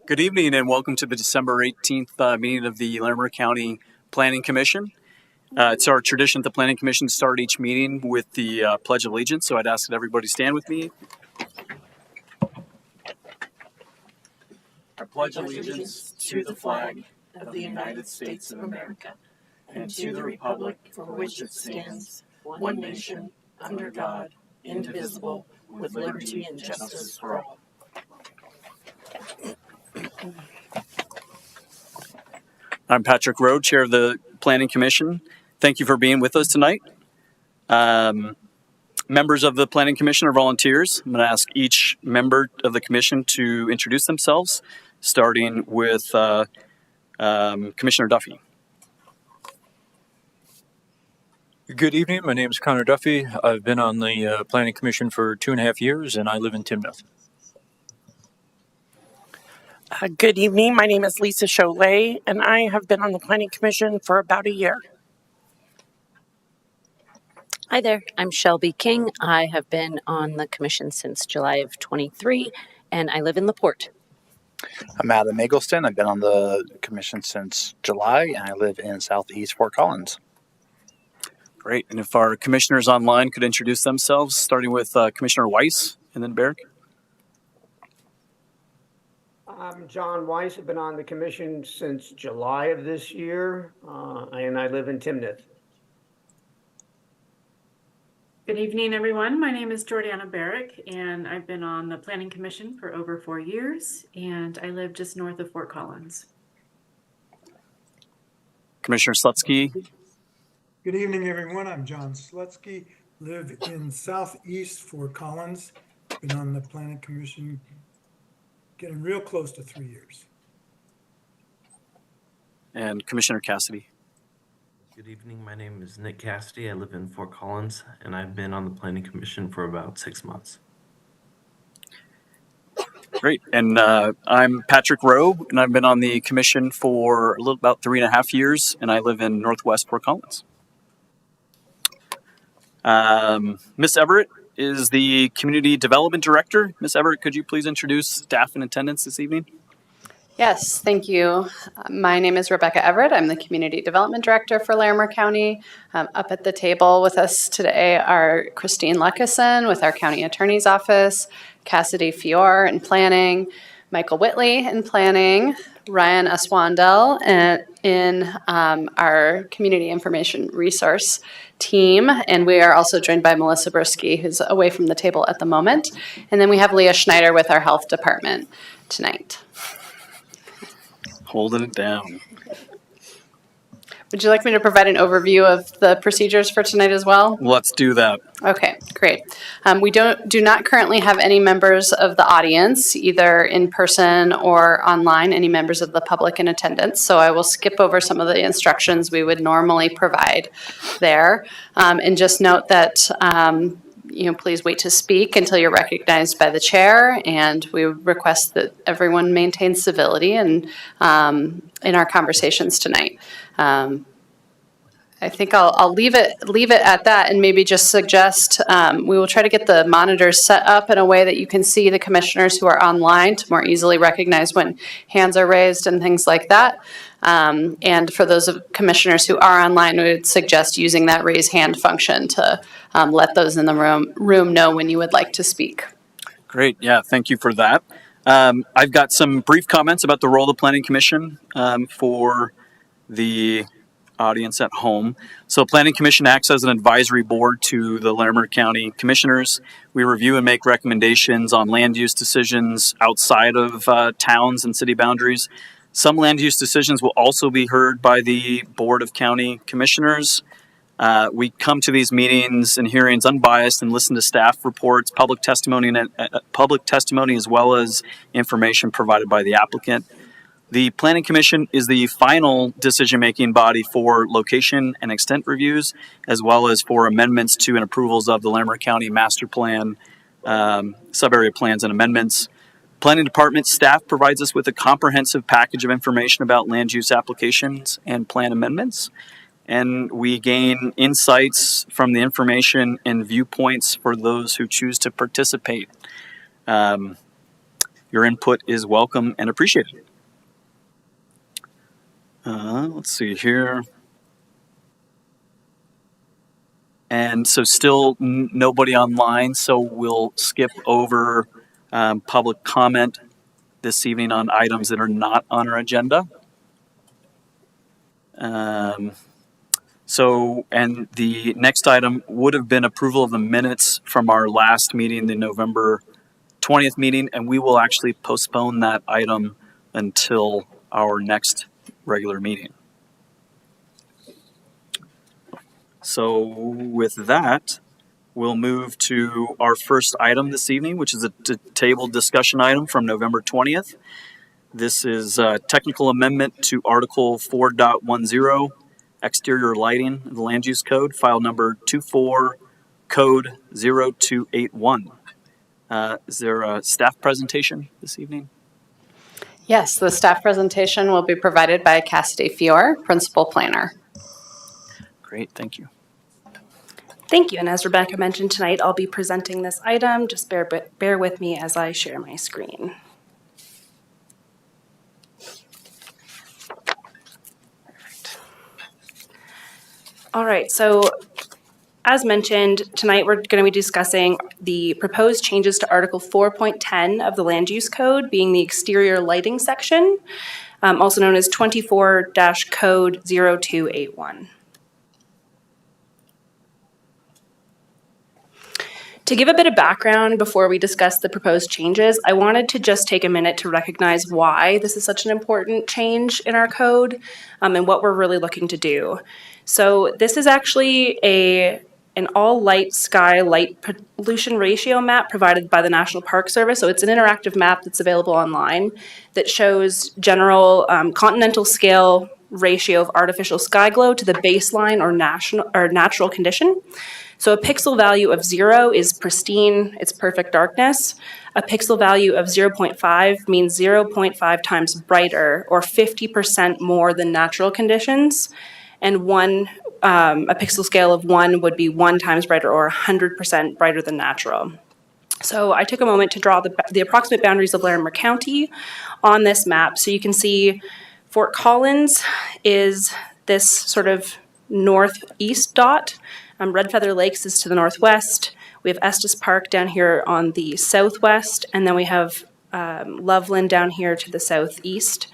Good evening and welcome to the December 18th meeting of the Larimer County Planning Commission. It's our tradition at the Planning Commission to start each meeting with the Pledge of Allegiance, so I'd ask that everybody stand with me. I pledge allegiance to the flag of the United States of America and to the republic for which it stands, one nation, under God, indivisible, with liberty and justice for all. I'm Patrick Rowe, Chair of the Planning Commission. Thank you for being with us tonight. Members of the Planning Commission are volunteers. I'm going to ask each member of the commission to introduce themselves, starting with Commissioner Duffy. Good evening. My name is Connor Duffy. I've been on the Planning Commission for 2.5 years, and I live in Timnath. Good evening. My name is Lisa Cholet, and I have been on the Planning Commission for about a year. Hi there. I'm Shelby King. I have been on the commission since July of 23, and I live in LaPorte. I'm Adam Eggleston. I've been on the commission since July, and I live in Southeast Fort Collins. Great. And if our commissioners online could introduce themselves, starting with Commissioner Weiss and then Barrick. I'm John Weiss. I've been on the commission since July of this year, and I live in Timnath. Good evening, everyone. My name is Jordana Barrick, and I've been on the Planning Commission for over 4 years, and I live just north of Fort Collins. Commissioner Slutsky. Good evening, everyone. I'm John Slutsky, live in Southeast Fort Collins. Been on the Planning Commission getting real close to 3 years. And Commissioner Cassidy. Good evening. My name is Nick Cassidy. I live in Fort Collins, and I've been on the Planning Commission for about 6 months. Great. And I'm Patrick Rowe, and I've been on the commission for about 3.5 years, and I live in Northwest Fort Collins. Ms. Everett is the Community Development Director. Ms. Everett, could you please introduce staff in attendance this evening? Yes, thank you. My name is Rebecca Everett. I'm the Community Development Director for Larimer County. Up at the table with us today are Christine Luckison with our County Attorney's Office, Cassidy Fior in Planning, Michael Whitley in Planning, Ryan Aswandel in our Community Information Resource team, and we are also joined by Melissa Brisky, who's away from the table at the moment. And then we have Leah Schneider with our Health Department tonight. Holding it down. Would you like me to provide an overview of the procedures for tonight as well? Let's do that. Okay, great. We do not currently have any members of the audience, either in person or online, any members of the public in attendance. So I will skip over some of the instructions we would normally provide there. And just note that please wait to speak until you're recognized by the chair, and we request that everyone maintain civility in our conversations tonight. I think I'll leave it at that, and maybe just suggest we will try to get the monitors set up in a way that you can see the commissioners who are online to more easily recognize when hands are raised and things like that. And for those commissioners who are online, we would suggest using that raise hand function to let those in the room know when you would like to speak. Great. Yeah, thank you for that. I've got some brief comments about the role of the Planning Commission for the audience at home. So Planning Commission acts as an advisory board to the Larimer County Commissioners. We review and make recommendations on land use decisions outside of towns and city boundaries. Some land use decisions will also be heard by the Board of County Commissioners. We come to these meetings and hearings unbiased and listen to staff reports, public testimony as well as information provided by the applicant. The Planning Commission is the final decision-making body for location and extent reviews, as well as for amendments to and approvals of the Larimer County Master Plan, sub-area plans and amendments. Planning Department staff provides us with a comprehensive package of information about land use applications and plan amendments. And we gain insights from the information and viewpoints for those who choose to participate. Your input is welcome and appreciated. Let's see here. And so still nobody online, so we'll skip over public comment this evening on items that are not on our agenda. And the next item would have been approval of the minutes from our last meeting, the November 20th meeting, and we will actually postpone that item until our next regular meeting. So with that, we'll move to our first item this evening, which is a table discussion item from November 20th. This is a technical amendment to Article 4.10, exterior lighting of the Land Use Code, file number 24, code 0281. Is there a staff presentation this evening? Yes, the staff presentation will be provided by Cassidy Fior, Principal Planner. Great, thank you. Thank you, and as Rebecca mentioned tonight, I'll be presenting this item. Just bear with me as I share my screen. Perfect. All right, so as mentioned, tonight we're going to be discussing the proposed changes to Article 4.10 of the Land Use Code, being the exterior lighting section, also known as 24-Code 0281. To give a bit of background before we discuss the proposed changes, I wanted to just take a minute to recognize why this is such an important change in our code and what we're really looking to do. So this is actually an all-light sky light pollution ratio map provided by the National Park Service. So it's an interactive map that's available online that shows general continental scale ratio of artificial sky glow to the baseline or natural condition. So a pixel value of 0 is pristine, it's perfect darkness. A pixel value of 0.5 means 0.5 times brighter or 50% more than natural conditions. And a pixel scale of 1 would be 1 times brighter or 100% brighter than natural. So I took a moment to draw the approximate boundaries of Larimer County on this map. So you can see Fort Collins is this sort of northeast dot. Red Feather Lakes is to the northwest. We have Estes Park down here on the southwest, and then we have Loveland down here to the southeast.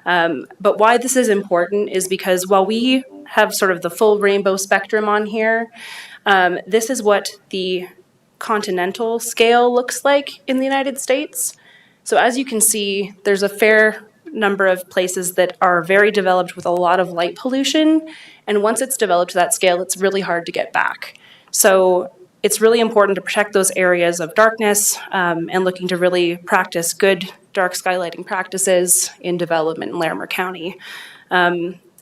But why this is important is because while we have sort of the full rainbow spectrum on here, this is what the continental scale looks like in the United States. So as you can see, there's a fair number of places that are very developed with a lot of light pollution. And once it's developed to that scale, it's really hard to get back. So it's really important to protect those areas of darkness and looking to really practice good dark sky lighting practices in development in Larimer County.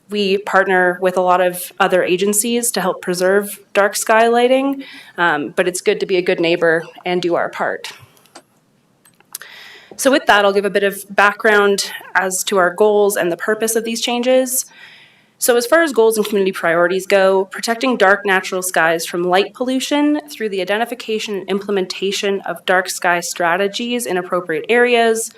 We partner with a lot of other agencies to help preserve dark sky lighting, but it's good to be a good neighbor and do our part. So with that, I'll give a bit of background as to our goals and the purpose of these changes. So as far as goals and community priorities go, protecting dark natural skies from light pollution through the identification and implementation of dark sky strategies in appropriate areas.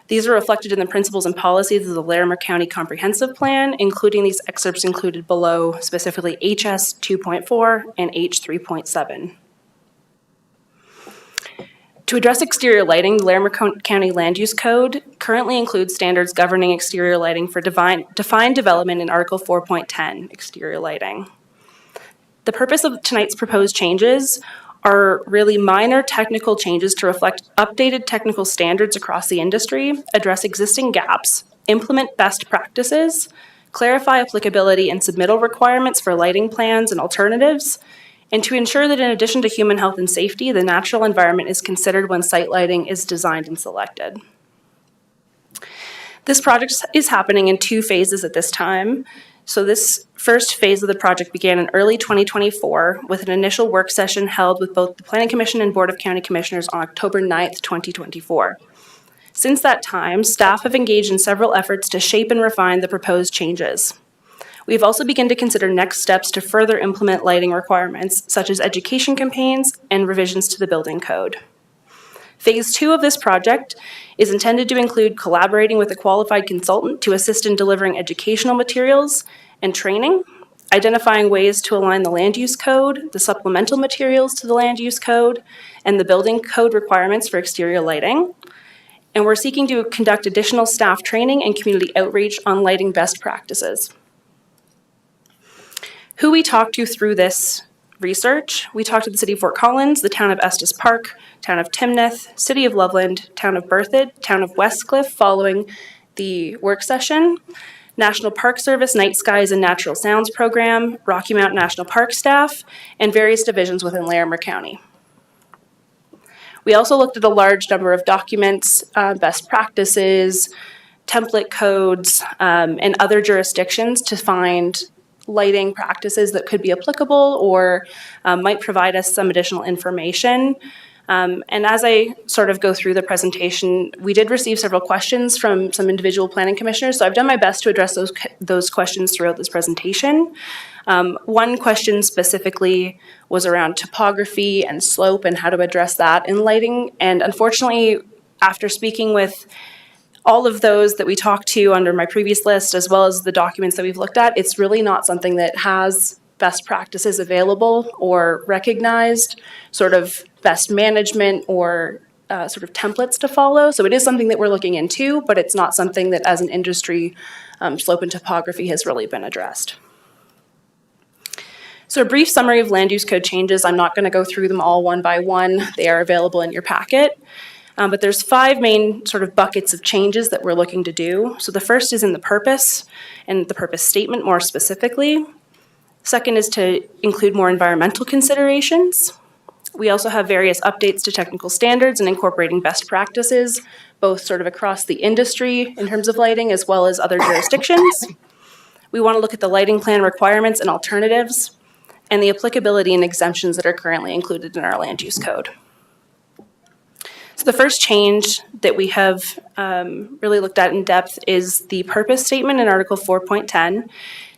These are reflected in the principles and policies of the Larimer County Comprehensive Plan, including these excerpts included below, specifically HS 2.4 and H 3.7. To address exterior lighting, the Larimer County Land Use Code currently includes standards governing exterior lighting for defined development in Article 4.10, exterior lighting. The purpose of tonight's proposed changes are really minor technical changes to reflect updated technical standards across the industry, address existing gaps, implement best practices, clarify applicability and submittal requirements for lighting plans and alternatives, and to ensure that in addition to human health and safety, the natural environment is considered when site lighting is designed and selected. This project is happening in 2 phases at this time. So this first phase of the project began in early 2024 with an initial work session held with both the Planning Commission and Board of County Commissioners on October 9th, 2024. Since that time, staff have engaged in several efforts to shape and refine the proposed changes. We've also begun to consider next steps to further implement lighting requirements, such as education campaigns and revisions to the building code. Phase 2 of this project is intended to include collaborating with a qualified consultant to assist in delivering educational materials and training, identifying ways to align the land use code, the supplemental materials to the land use code, and the building code requirements for exterior lighting. And we're seeking to conduct additional staff training and community outreach on lighting best practices. Who we talked to through this research, we talked to the City of Fort Collins, the Town of Estes Park, Town of Timnath, City of Loveland, Town of Berthoud, Town of Westcliff following the work session, National Park Service Night Skies and Natural Sounds Program, Rocky Mountain National Park staff, and various divisions within Larimer County. We also looked at a large number of documents, best practices, template codes, and other jurisdictions to find lighting practices that could be applicable or might provide us some additional information. And as I sort of go through the presentation, we did receive several questions from some individual planning commissioners, so I've done my best to address those questions throughout this presentation. One question specifically was around topography and slope and how to address that in lighting. And unfortunately, after speaking with all of those that we talked to under my previous list, as well as the documents that we've looked at, it's really not something that has best practices available or recognized, sort of best management or sort of templates to follow. So it is something that we're looking into, but it's not something that as an industry, slope and topography has really been addressed. So a brief summary of land use code changes. I'm not going to go through them all one by one. They are available in your packet. But there's 5 main sort of buckets of changes that we're looking to do. So the first is in the purpose and the purpose statement more specifically. Second is to include more environmental considerations. We also have various updates to technical standards and incorporating best practices, both sort of across the industry in terms of lighting as well as other jurisdictions. We want to look at the lighting plan requirements and alternatives and the applicability and exemptions that are currently included in our land use code. So the first change that we have really looked at in depth is the purpose statement in Article 4.10.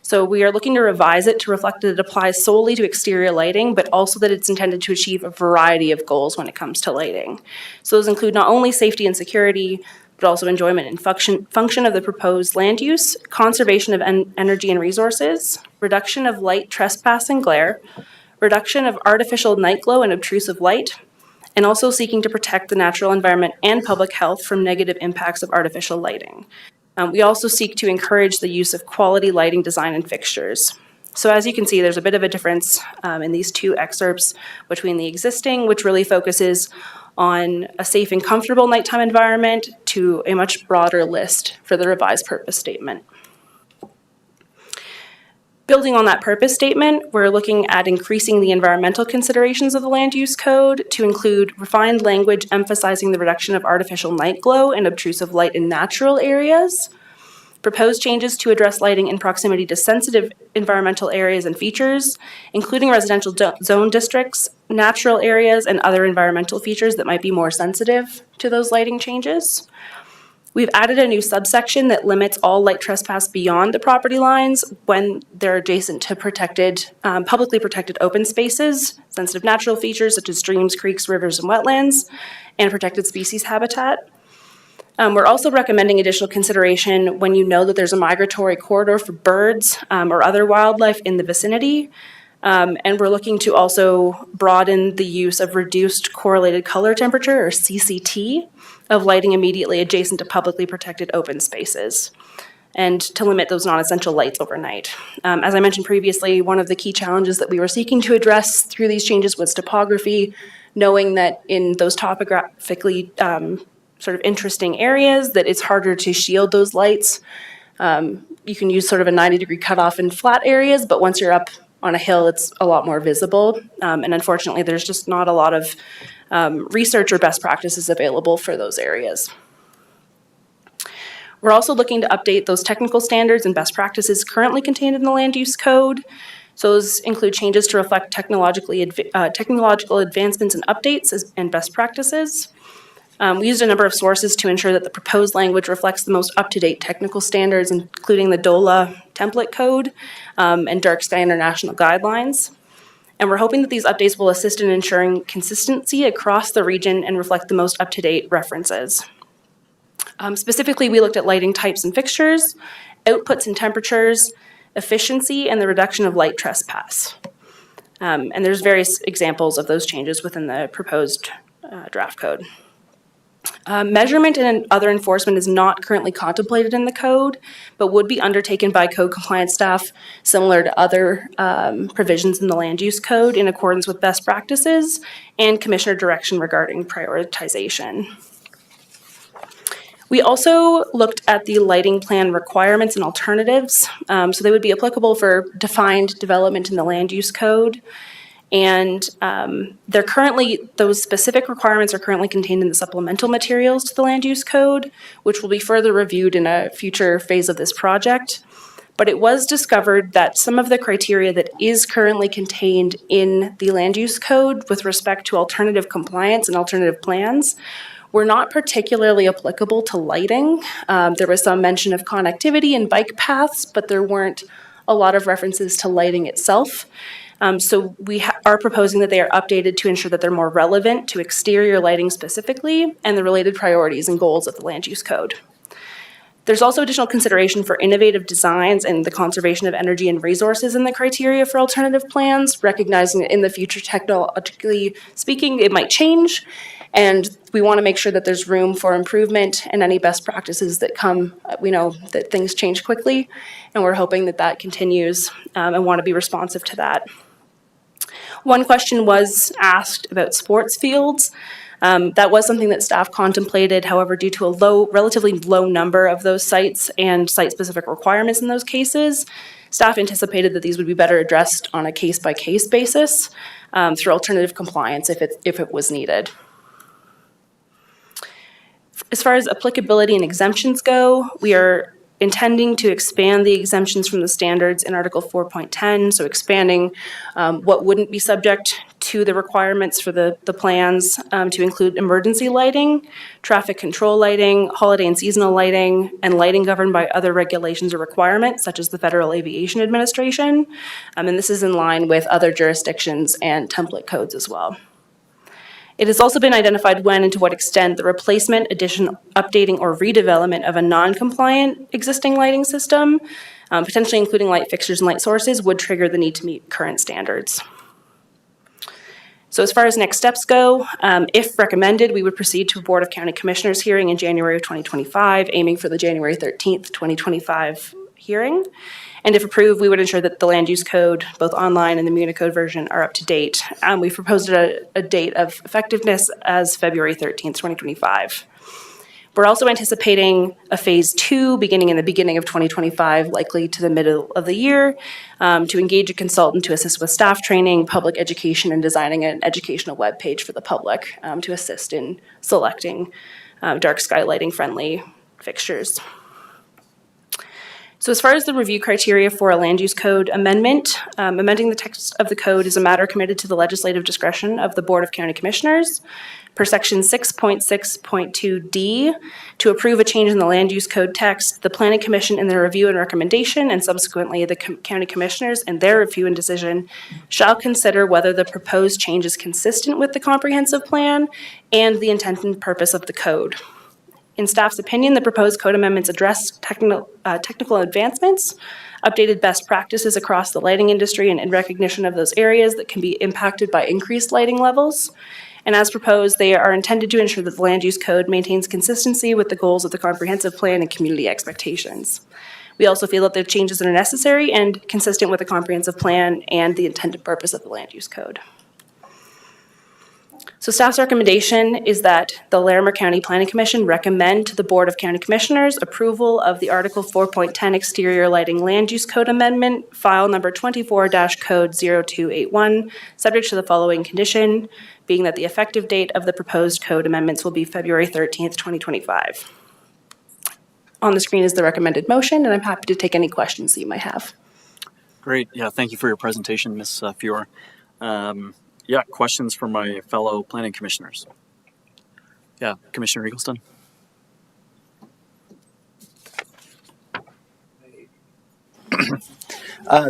So we are looking to revise it to reflect that it applies solely to exterior lighting, but also that it's intended to achieve a variety of goals when it comes to lighting. So those include not only safety and security, but also enjoyment and function of the proposed land use, conservation of energy and resources, reduction of light trespass and glare, reduction of artificial night glow and obtrusive light, and also seeking to protect the natural environment and public health from negative impacts of artificial lighting. We also seek to encourage the use of quality lighting design and fixtures. So as you can see, there's a bit of a difference in these 2 excerpts between the existing, which really focuses on a safe and comfortable nighttime environment, to a much broader list for the revised purpose statement. Building on that purpose statement, we're looking at increasing the environmental considerations of the land use code to include refined language emphasizing the reduction of artificial night glow and obtrusive light in natural areas, proposed changes to address lighting in proximity to sensitive environmental areas and features, including residential zone districts, natural areas, and other environmental features that might be more sensitive to those lighting changes. We've added a new subsection that limits all light trespass beyond the property lines when they're adjacent to protected, publicly protected open spaces, sensitive natural features such as streams, creeks, rivers, and wetlands, and protected species habitat. We're also recommending additional consideration when you know that there's a migratory corridor for birds or other wildlife in the vicinity. And we're looking to also broaden the use of reduced correlated color temperature, or CCT, of lighting immediately adjacent to publicly protected open spaces, and to limit those non-essential lights overnight. As I mentioned previously, one of the key challenges that we were seeking to address through these changes was topography, knowing that in those topographically sort of interesting areas that it's harder to shield those lights. You can use sort of a 90-degree cutoff in flat areas, but once you're up on a hill, it's a lot more visible. And unfortunately, there's just not a lot of research or best practices available for those areas. We're also looking to update those technical standards and best practices currently contained in the land use code. So those include changes to reflect technological advancements and updates and best practices. We used a number of sources to ensure that the proposed language reflects the most up-to-date technical standards, including the DOLA template code and Dark Sky International guidelines. And we're hoping that these updates will assist in ensuring consistency across the region and reflect the most up-to-date references. Specifically, we looked at lighting types and fixtures, outputs and temperatures, efficiency, and the reduction of light trespass. And there's various examples of those changes within the proposed draft code. Measurement and other enforcement is not currently contemplated in the code, but would be undertaken by code compliance staff similar to other provisions in the land use code in accordance with best practices and commissioner direction regarding prioritization. We also looked at the lighting plan requirements and alternatives. So they would be applicable for defined development in the land use code. And those specific requirements are currently contained in the supplemental materials to the land use code, which will be further reviewed in a future phase of this project. But it was discovered that some of the criteria that is currently contained in the land use code with respect to alternative compliance and alternative plans were not particularly applicable to lighting. There was some mention of connectivity and bike paths, but there weren't a lot of references to lighting itself. So we are proposing that they are updated to ensure that they're more relevant to exterior lighting specifically and the related priorities and goals of the land use code. There's also additional consideration for innovative designs and the conservation of energy and resources in the criteria for alternative plans, recognizing that in the future, technologically speaking, it might change. And we want to make sure that there's room for improvement and any best practices that come. We know that things change quickly, and we're hoping that that continues and want to be responsive to that. One question was asked about sports fields. That was something that staff contemplated. However, due to a relatively low number of those sites and site-specific requirements in those cases, staff anticipated that these would be better addressed on a case-by-case basis through alternative compliance if it was needed. As far as applicability and exemptions go, we are intending to expand the exemptions from the standards in Article 4.10, so expanding what wouldn't be subject to the requirements for the plans to include emergency lighting, traffic control lighting, holiday and seasonal lighting, and lighting governed by other regulations or requirements, such as the Federal Aviation Administration. And this is in line with other jurisdictions and template codes as well. It has also been identified when and to what extent the replacement, addition, updating, or redevelopment of a non-compliant existing lighting system, potentially including light fixtures and light sources, would trigger the need to meet current standards. So as far as next steps go, if recommended, we would proceed to a Board of County Commissioners hearing in January of 2025, aiming for the January 13th, 2025 hearing. And if approved, we would ensure that the land use code, both online and the Municode version, are up to date. We've proposed a date of effectiveness as February 13th, 2025. We're also anticipating a phase 2 beginning in the beginning of 2025, likely to the middle of the year, to engage a consultant to assist with staff training, public education, and designing an educational webpage for the public to assist in selecting dark sky lighting friendly fixtures. So as far as the review criteria for a land use code amendment, amending the text of the code is a matter committed to the legislative discretion of the Board of County Commissioners. Per section 6.6.2D, to approve a change in the land use code text, the Planning Commission in their review and recommendation, and subsequently the County Commissioners in their review and decision, shall consider whether the proposed change is consistent with the comprehensive plan and the intent and purpose of the code. In staff's opinion, the proposed code amendments address technical advancements, updated best practices across the lighting industry, and in recognition of those areas that can be impacted by increased lighting levels. And as proposed, they are intended to ensure that the land use code maintains consistency with the goals of the comprehensive plan and community expectations. We also feel that the changes are necessary and consistent with the comprehensive plan and the intended purpose of the land use code. So staff's recommendation is that the Larimer County Planning Commission recommend to the Board of County Commissioners approval of the Article 4.10 Exterior Lighting Land Use Code Amendment, file number 24-code 0281, subject to the following condition, being that the effective date of the proposed code amendments will be February 13th, 2025. On the screen is the recommended motion, and I'm happy to take any questions that you might have. Great. Yeah, thank you for your presentation, Ms. Fior. Yeah, questions from my fellow planning commissioners? Yeah, Commissioner Eggleston.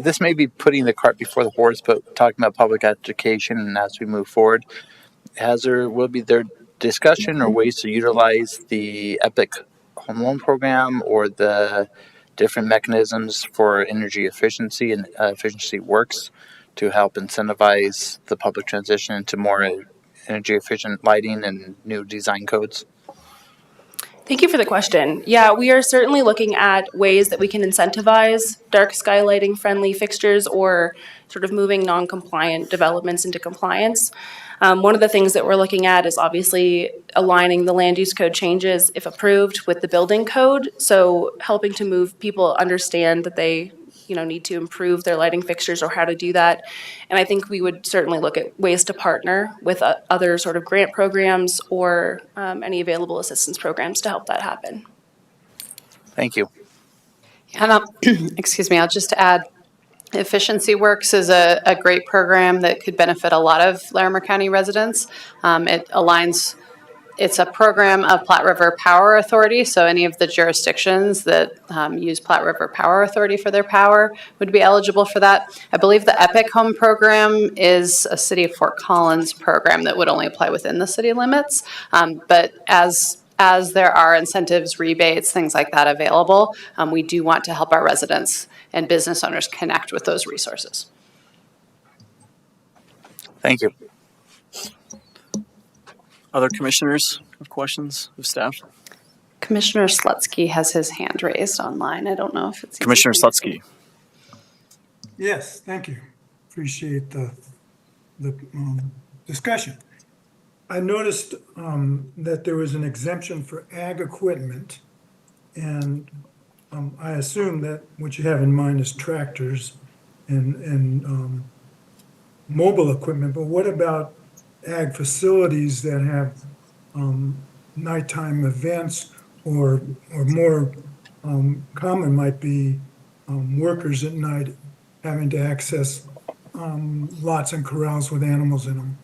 This may be putting the cart before the horse, but talking about public education and as we move forward, will be there discussion or ways to utilize the EPIC home loan program or the different mechanisms for energy efficiency and efficiency works to help incentivize the public transition into more energy efficient lighting and new design codes? Thank you for the question. Yeah, we are certainly looking at ways that we can incentivize dark sky lighting friendly fixtures or sort of moving non-compliant developments into compliance. One of the things that we're looking at is obviously aligning the land use code changes, if approved, with the building code. So helping to move people understand that they need to improve their lighting fixtures or how to do that. And I think we would certainly look at ways to partner with other sort of grant programs or any available assistance programs to help that happen. Thank you. And excuse me, I'll just add, Efficiency Works is a great program that could benefit a lot of Larimer County residents. It's a program of Platte River Power Authority, so any of the jurisdictions that use Platte River Power Authority for their power would be eligible for that. I believe the EPIC Home program is a City of Fort Collins program that would only apply within the city limits, but as there are incentives, rebates, things like that available, we do want to help our residents and business owners connect with those resources. Thank you. Other commissioners have questions of staff? Commissioner Slutsky has his hand raised online. I don't know if it's Commissioner Slutsky. Yes, thank you. Appreciate the discussion. I noticed that there was an exemption for ag equipment, and I assume that what you have in mind is tractors and mobile equipment, but what about ag facilities that have nighttime events or more common might be workers at night having to access lots and corrals with animals in them?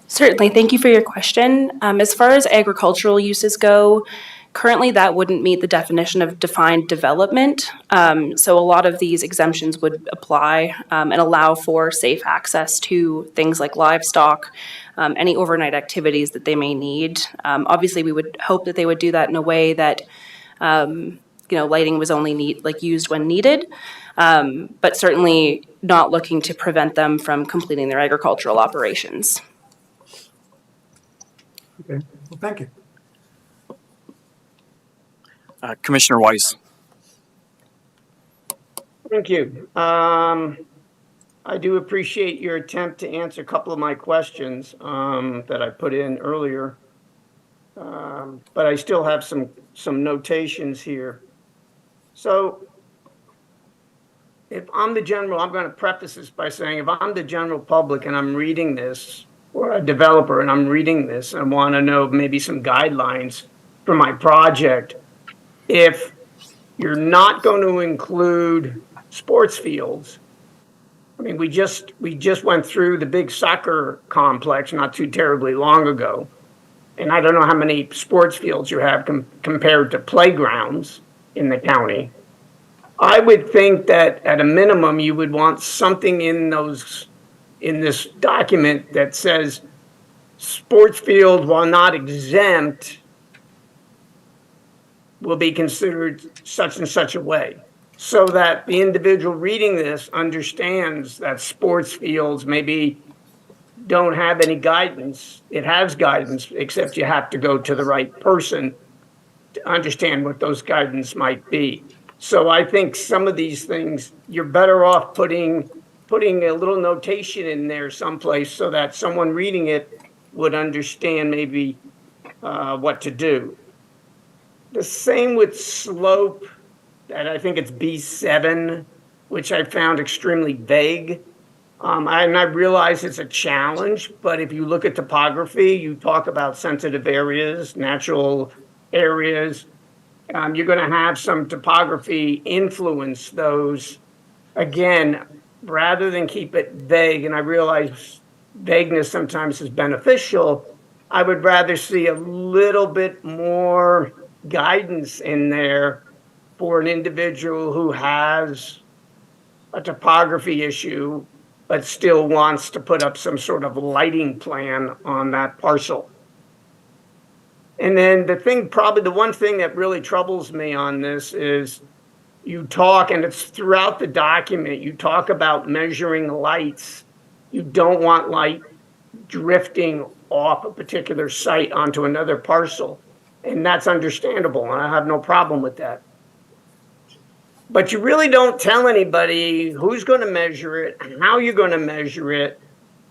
Certainly. Thank you for your question. As far as agricultural uses go, currently that wouldn't meet the definition of defined development. So a lot of these exemptions would apply and allow for safe access to things like livestock, any overnight activities that they may need. Obviously, we would hope that they would do that in a way that lighting was only used when needed, but certainly not looking to prevent them from completing their agricultural operations. Okay, well, thank you. Commissioner Weiss. Thank you. I do appreciate your attempt to answer a couple of my questions that I put in earlier, but I still have some notations here. So if I'm the general, I'm going to preface this by saying if I'm the general public and I'm reading this, or a developer and I'm reading this and I want to know maybe some guidelines for my project, if you're not going to include sports fields, I mean, we just went through the big soccer complex not too terribly long ago, and I don't know how many sports fields you have compared to playgrounds in the county. I would think that at a minimum you would want something in this document that says sports fields, while not exempt, will be considered such and such a way, so that the individual reading this understands that sports fields maybe don't have any guidance. It has guidance, except you have to go to the right person to understand what those guidance might be. So I think some of these things, you're better off putting a little notation in there someplace so that someone reading it would understand maybe what to do. The same with slope, that I think it's B7, which I found extremely vague. And I realize it's a challenge, but if you look at topography, you talk about sensitive areas, natural areas, you're going to have some topography influence those. Again, rather than keep it vague, and I realize vagueness sometimes is beneficial, I would rather see a little bit more guidance in there for an individual who has a topography issue, but still wants to put up some sort of lighting plan on that parcel. And then probably the one thing that really troubles me on this is you talk, and it's throughout the document, you talk about measuring lights. You don't want light drifting off a particular site onto another parcel. And that's understandable, and I have no problem with that. But you really don't tell anybody who's going to measure it, how you're going to measure it,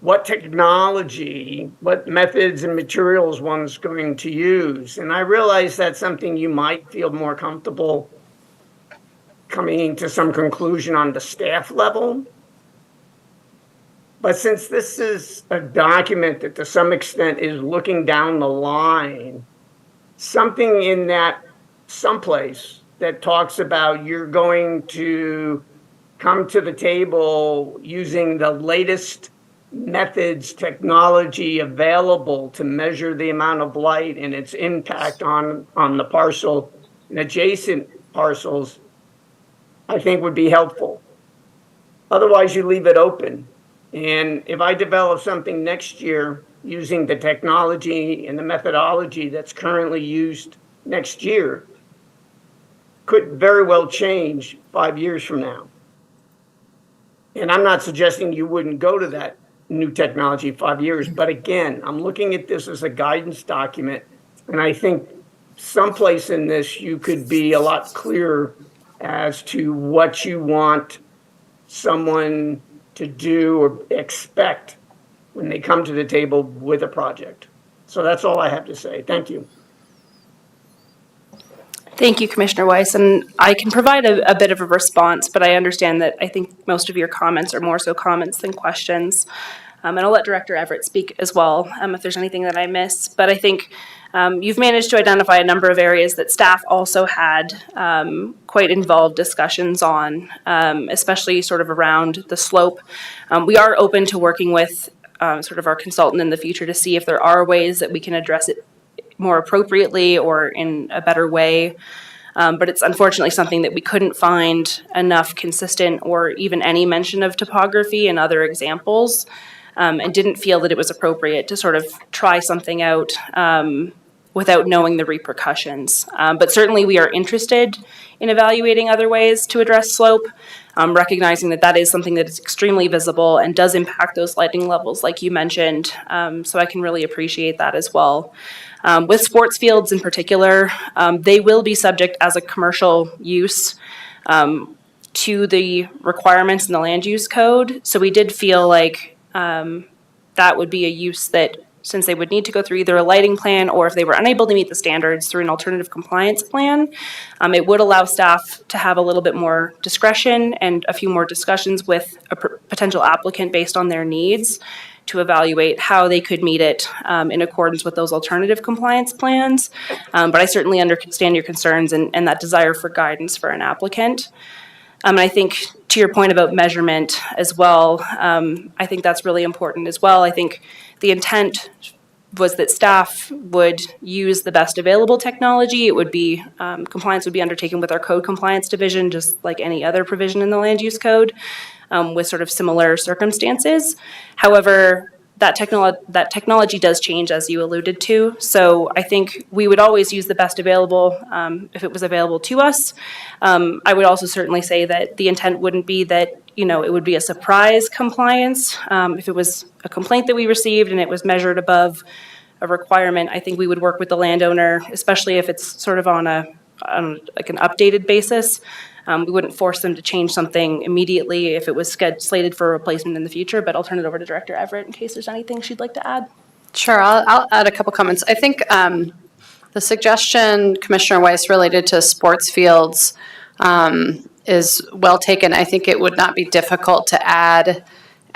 what technology, what methods and materials one's going to use. And I realize that's something you might feel more comfortable coming to some conclusion on the staff level. But since this is a document that to some extent is looking down the line, something in that someplace that talks about you're going to come to the table using the latest methods, technology available to measure the amount of light and its impact on the parcel and adjacent parcels, I think would be helpful. Otherwise, you leave it open. And if I develop something next year using the technology and the methodology that's currently used next year, could very well change 5 years from now. And I'm not suggesting you wouldn't go to that new technology 5 years, but again, I'm looking at this as a guidance document, and I think someplace in this you could be a lot clearer as to what you want someone to do or expect when they come to the table with a project. So that's all I have to say. Thank you. Thank you, Commissioner Weiss, and I can provide a bit of a response, but I understand that I think most of your comments are more so comments than questions. And I'll let Director Everett speak as well if there's anything that I miss. But I think you've managed to identify a number of areas that staff also had quite involved discussions on, especially sort of around the slope. We are open to working with sort of our consultant in the future to see if there are ways that we can address it more appropriately or in a better way. But it's unfortunately something that we couldn't find enough consistent or even any mention of topography and other examples, and didn't feel that it was appropriate to sort of try something out without knowing the repercussions. But certainly we are interested in evaluating other ways to address slope, recognizing that that is something that is extremely visible and does impact those lighting levels like you mentioned. So I can really appreciate that as well. With sports fields in particular, they will be subject as a commercial use to the requirements in the land use code. So we did feel like that would be a use that, since they would need to go through either a lighting plan or if they were unable to meet the standards through an alternative compliance plan, it would allow staff to have a little bit more discretion and a few more discussions with a potential applicant based on their needs to evaluate how they could meet it in accordance with those alternative compliance plans. But I certainly understand your concerns and that desire for guidance for an applicant. And I think to your point about measurement as well, I think that's really important as well. I think the intent was that staff would use the best available technology. It would be, compliance would be undertaken with our code compliance division, just like any other provision in the land use code, with sort of similar circumstances. However, that technology does change, as you alluded to. So I think we would always use the best available if it was available to us. I would also certainly say that the intent wouldn't be that, you know, it would be a surprise compliance. If it was a complaint that we received and it was measured above a requirement, I think we would work with the landowner, especially if it's sort of on like an updated basis. We wouldn't force them to change something immediately if it was slated for replacement in the future, but I'll turn it over to Director Everett in case there's anything she'd like to add. Sure, I'll add a couple comments. I think the suggestion, Commissioner Weiss, related to sports fields is well taken. I think it would not be difficult to add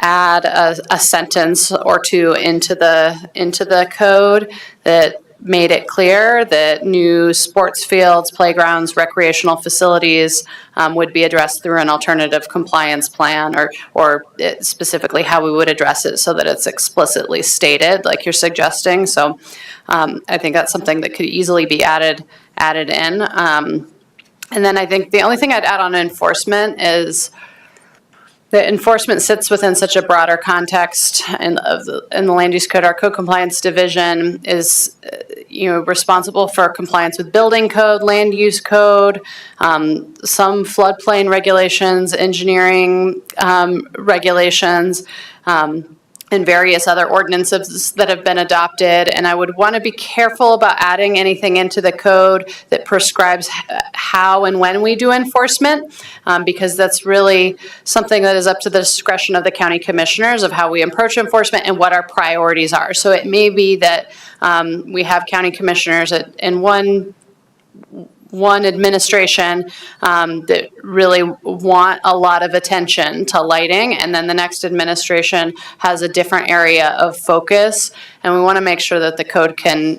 a sentence or two into the code that made it clear that new sports fields, playgrounds, recreational facilities would be addressed through an alternative compliance plan, or specifically how we would address it so that it's explicitly stated like you're suggesting. So I think that's something that could easily be added in. And then I think the only thing I'd add on enforcement is the enforcement sits within such a broader context in the land use code. Our code compliance division is, responsible for compliance with building code, land use code, some floodplain regulations, engineering regulations, and various other ordinances that have been adopted. And I would want to be careful about adding anything into the code that prescribes how and when we do enforcement, because that's really something that is up to the discretion of the county commissioners of how we approach enforcement and what our priorities are. So it may be that we have county commissioners in one administration that really want a lot of attention to lighting, and then the next administration has a different area of focus, and we want to make sure that the code can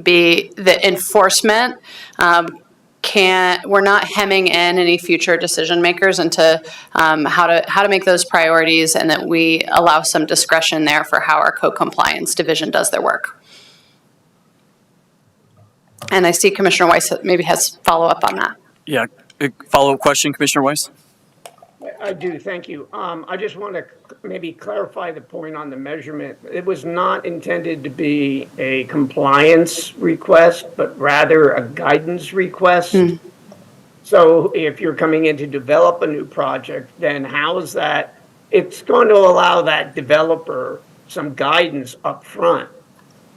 be the enforcement we're not hemming in any future decision makers into how to make those priorities, and that we allow some discretion there for how our code compliance division does their work. And I see Commissioner Weiss maybe has follow-up on that. Yeah, follow-up question, Commissioner Weiss? I do, thank you. I just want to maybe clarify the point on the measurement. It was not intended to be a compliance request, but rather a guidance request. So if you're coming in to develop a new project, then how is that? It's going to allow that developer some guidance up front.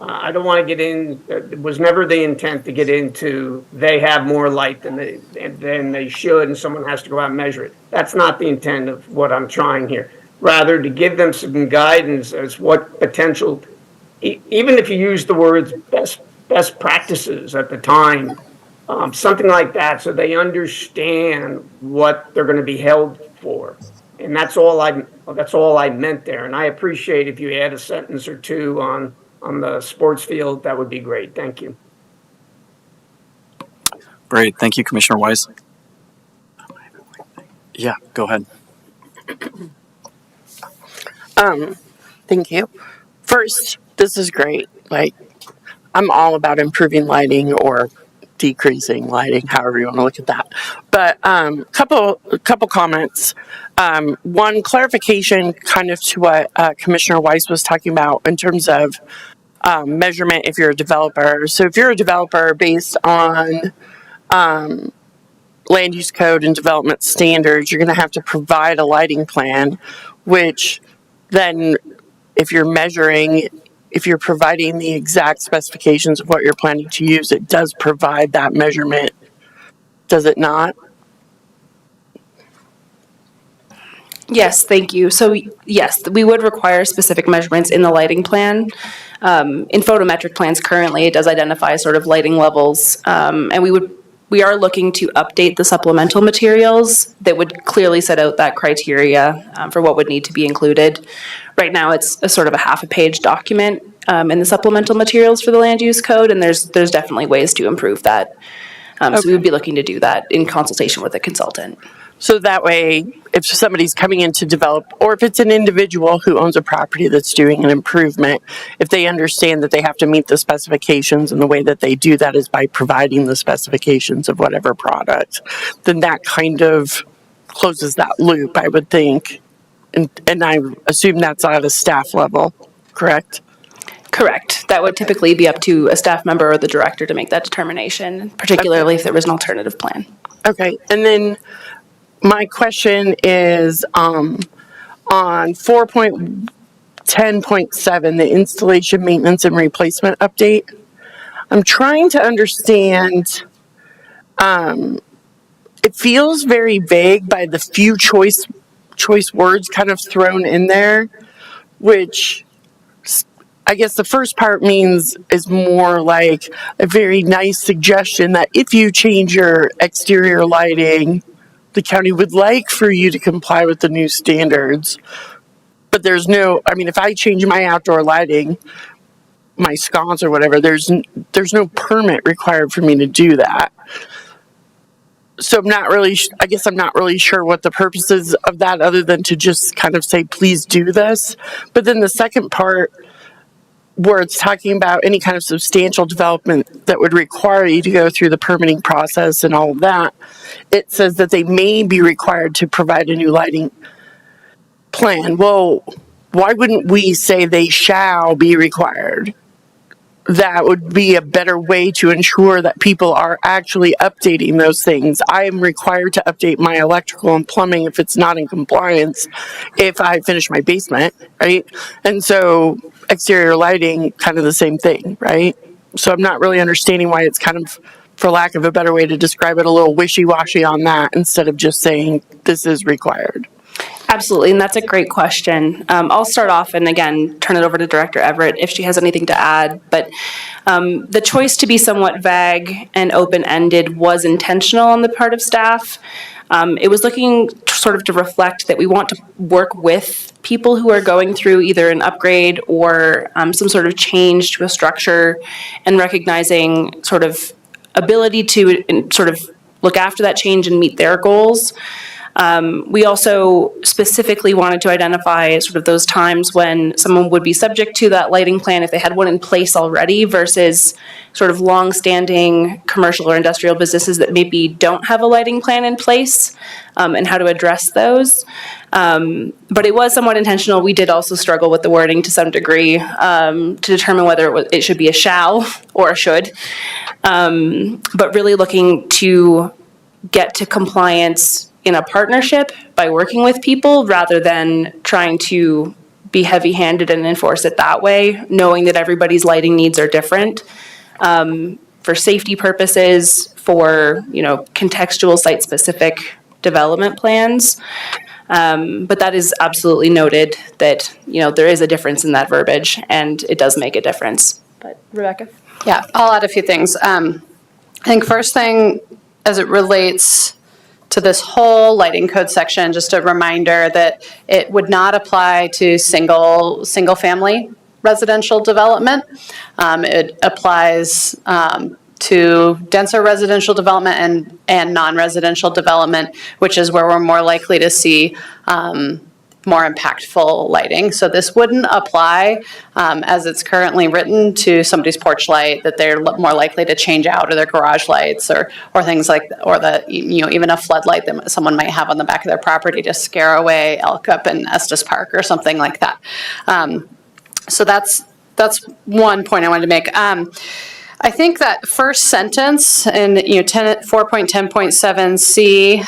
I don't want to get in, it was never the intent to get into, they have more light than they should, and someone has to go out and measure it. That's not the intent of what I'm trying here. Rather, to give them some guidance as what potential, even if you use the words best practices at the time, something like that, so they understand what they're going to be held for. And that's all I meant there. And I appreciate if you add a sentence or two on the sports field, that would be great. Thank you. Great. Thank you, Commissioner Weiss. Yeah, go ahead. Thank you. First, this is great. Like, I'm all about improving lighting or decreasing lighting, however you want to look at that. But couple comments. One clarification, kind of to what Commissioner Weiss was talking about in terms of measurement if you're a developer. So if you're a developer based on land use code and development standards, you're going to have to provide a lighting plan, which then if you're measuring, if you're providing the exact specifications of what you're planning to use, it does provide that measurement, does it not? Yes, thank you. So yes, we would require specific measurements in the lighting plan. In photometric plans currently, it does identify sort of lighting levels, and we are looking to update the supplemental materials that would clearly set out that criteria for what would need to be included. Right now, it's a sort of a half a page document in the supplemental materials for the land use code, and there's definitely ways to improve that. So we would be looking to do that in consultation with a consultant. So that way, if somebody's coming in to develop, or if it's an individual who owns a property that's doing an improvement, if they understand that they have to meet the specifications, and the way that they do that is by providing the specifications of whatever product, then that kind of closes that loop, I would think. And I assume that's at a staff level, correct? Correct. That would typically be up to a staff member or the director to make that determination, particularly if there was an alternative plan. Okay, and then my question is on 4.10.7, the installation, maintenance, and replacement update. I'm trying to understand, it feels very vague by the few choice words kind of thrown in there, which I guess the first part is more like a very nice suggestion that if you change your exterior lighting, the county would like for you to comply with the new standards. But there's no, I mean, if I change my outdoor lighting, my sconce or whatever, there's no permit required for me to do that. So I'm not really sure what the purpose is of that, other than to just kind of say, please do this. But then the second part, where it's talking about any kind of substantial development that would require you to go through the permitting process and all of that, it says that they may be required to provide a new lighting plan. Well, why wouldn't we say they shall be required? That would be a better way to ensure that people are actually updating those things. I am required to update my electrical and plumbing if it's not in compliance if I finish my basement, right? And so exterior lighting, kind of the same thing, right? So I'm not really understanding why it's kind of, for lack of a better way to describe it, a little wishy-washy on that instead of just saying this is required. Absolutely, and that's a great question. I'll start off and again turn it over to Director Everett if she has anything to add. But the choice to be somewhat vague and open-ended was intentional on the part of staff. It was looking sort of to reflect that we want to work with people who are going through either an upgrade or some sort of change to a structure, and recognizing sort of ability to sort of look after that change and meet their goals. We also specifically wanted to identify sort of those times when someone would be subject to that lighting plan if they had one in place already versus sort of long-standing commercial or industrial businesses that maybe don't have a lighting plan in place, and how to address those. But it was somewhat intentional. We did also struggle with the wording to some degree to determine whether it should be a shall or a should. But really looking to get to compliance in a partnership by working with people rather than trying to be heavy-handed and enforce it that way, knowing that everybody's lighting needs are different, for safety purposes, for, contextual site-specific development plans. But that is absolutely noted that, there is a difference in that verbiage and it does make a difference. But Rebecca? Yeah, I'll add a few things. I think first thing, as it relates to this whole lighting code section, just a reminder that it would not apply to single family residential development. It applies to denser residential development and non-residential development, which is where we're more likely to see more impactful lighting. So this wouldn't apply as it's currently written to somebody's porch light that they're more likely to change out, or their garage lights, or things like, or even a floodlight that someone might have on the back of their property to scare away elk up in Estes Park or something like that. So that's one point I wanted to make. I think that first sentence in 4.10.7C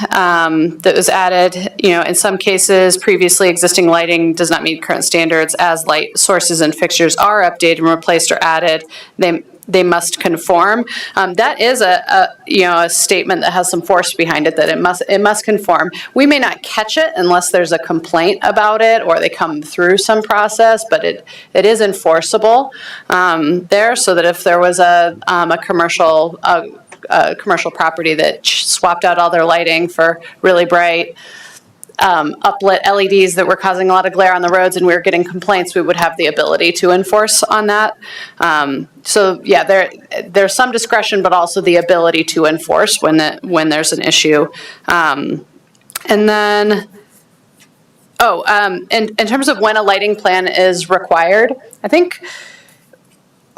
that was added, in some cases previously existing lighting does not meet current standards. As light sources and fixtures are updated and replaced or added, they must conform. That is a statement that has some force behind it, that it must conform. We may not catch it unless there's a complaint about it or they come through some process, but it is enforceable there, so that if there was a commercial property that swapped out all their lighting for really bright uplit LEDs that were causing a lot of glare on the roads and we were getting complaints, we would have the ability to enforce on that. So yeah, there's some discretion, but also the ability to enforce when there's an issue. And then, in terms of when a lighting plan is required, I think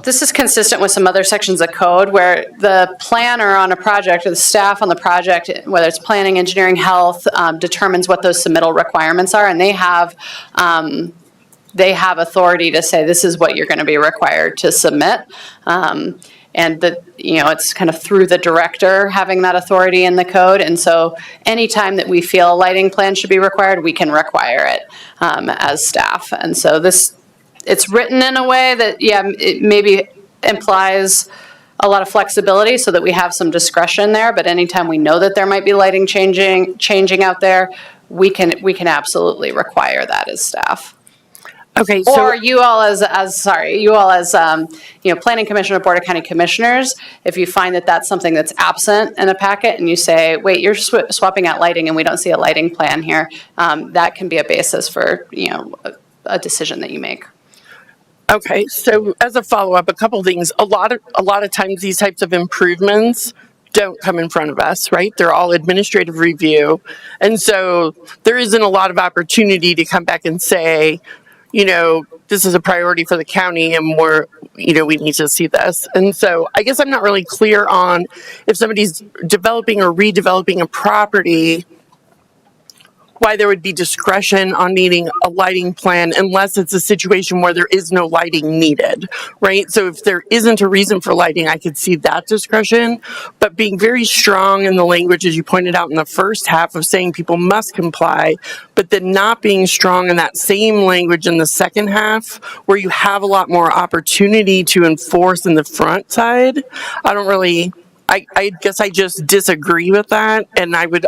this is consistent with some other sections of code where the planner on a project or the staff on the project, whether it's planning, engineering, health, determines what those submittal requirements are, and they have authority to say this is what you're going to be required to submit. And it's kind of through the director having that authority in the code. And so anytime that we feel a lighting plan should be required, we can require it as staff. And so it's written in a way that, it maybe implies a lot of flexibility so that we have some discretion there. But anytime we know that there might be lighting changing out there, we can absolutely require that as staff. Okay, so or you all as planning commission or board of county commissioners, if you find that that's something that's absent in a packet and you say, wait, you're swapping out lighting and we don't see a lighting plan here, that can be a basis for a decision that you make. Okay, so as a follow-up, a couple things. A lot of times these types of improvements don't come in front of us, right? They're all administrative review. And so there isn't a lot of opportunity to come back and say, this is a priority for the county and we need to see this. And so I guess I'm not really clear on if somebody's developing or redeveloping a property, why there would be discretion on needing a lighting plan unless it's a situation where there is no lighting needed, right? So if there isn't a reason for lighting, I could see that discretion, but being very strong in the language, as you pointed out in the first half of saying people must comply, but then not being strong in that same language in the second half where you have a lot more opportunity to enforce in the front side, I guess I just disagree with that, and I would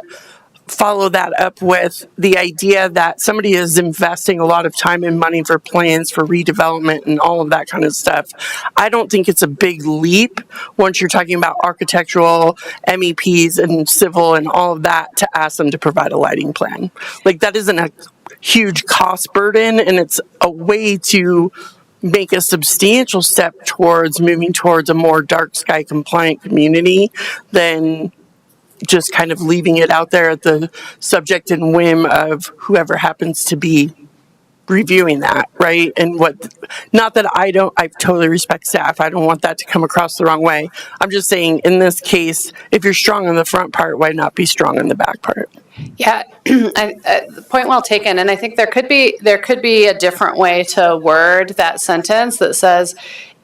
follow that up with the idea that somebody is investing a lot of time and money for plans for redevelopment and all of that kind of stuff. I don't think it's a big leap once you're talking about architectural, MEPs and civil and all of that to ask them to provide a lighting plan. Like, that isn't a huge cost burden, and it's a way to make a substantial step towards moving towards a more dark sky compliant community than just kind of leaving it out there at the subject and whim of whoever happens to be reviewing that, right? And not that I totally respect staff. I don't want that to come across the wrong way. I'm just saying, in this case, if you're strong in the front part, why not be strong in the back part? Yeah, point well taken. And I think there could be a different way to word that sentence that says,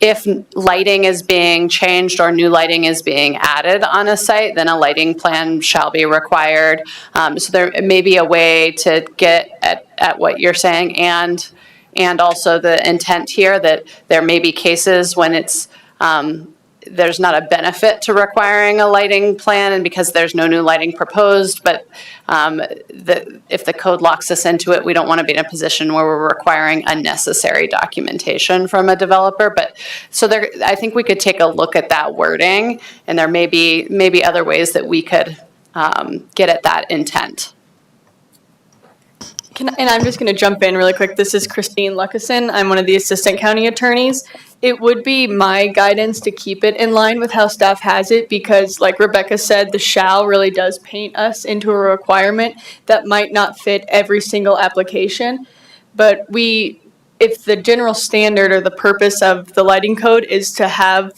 if lighting is being changed or new lighting is being added on a site, then a lighting plan shall be required. So there may be a way to get at what you're saying, and also the intent here that there may be cases when it's there's not a benefit to requiring a lighting plan, and because there's no new lighting proposed, but if the code locks us into it, we don't want to be in a position where we're requiring unnecessary documentation from a developer. But so I think we could take a look at that wording, and there may be other ways that we could get at that intent. And I'm just going to jump in really quick. This is Christine Luckison. I'm one of the assistant county attorneys. It would be my guidance to keep it in line with how staff has it, because like Rebecca said, the shall really does paint us into a requirement that might not fit every single application. But if the general standard or the purpose of the lighting code is to have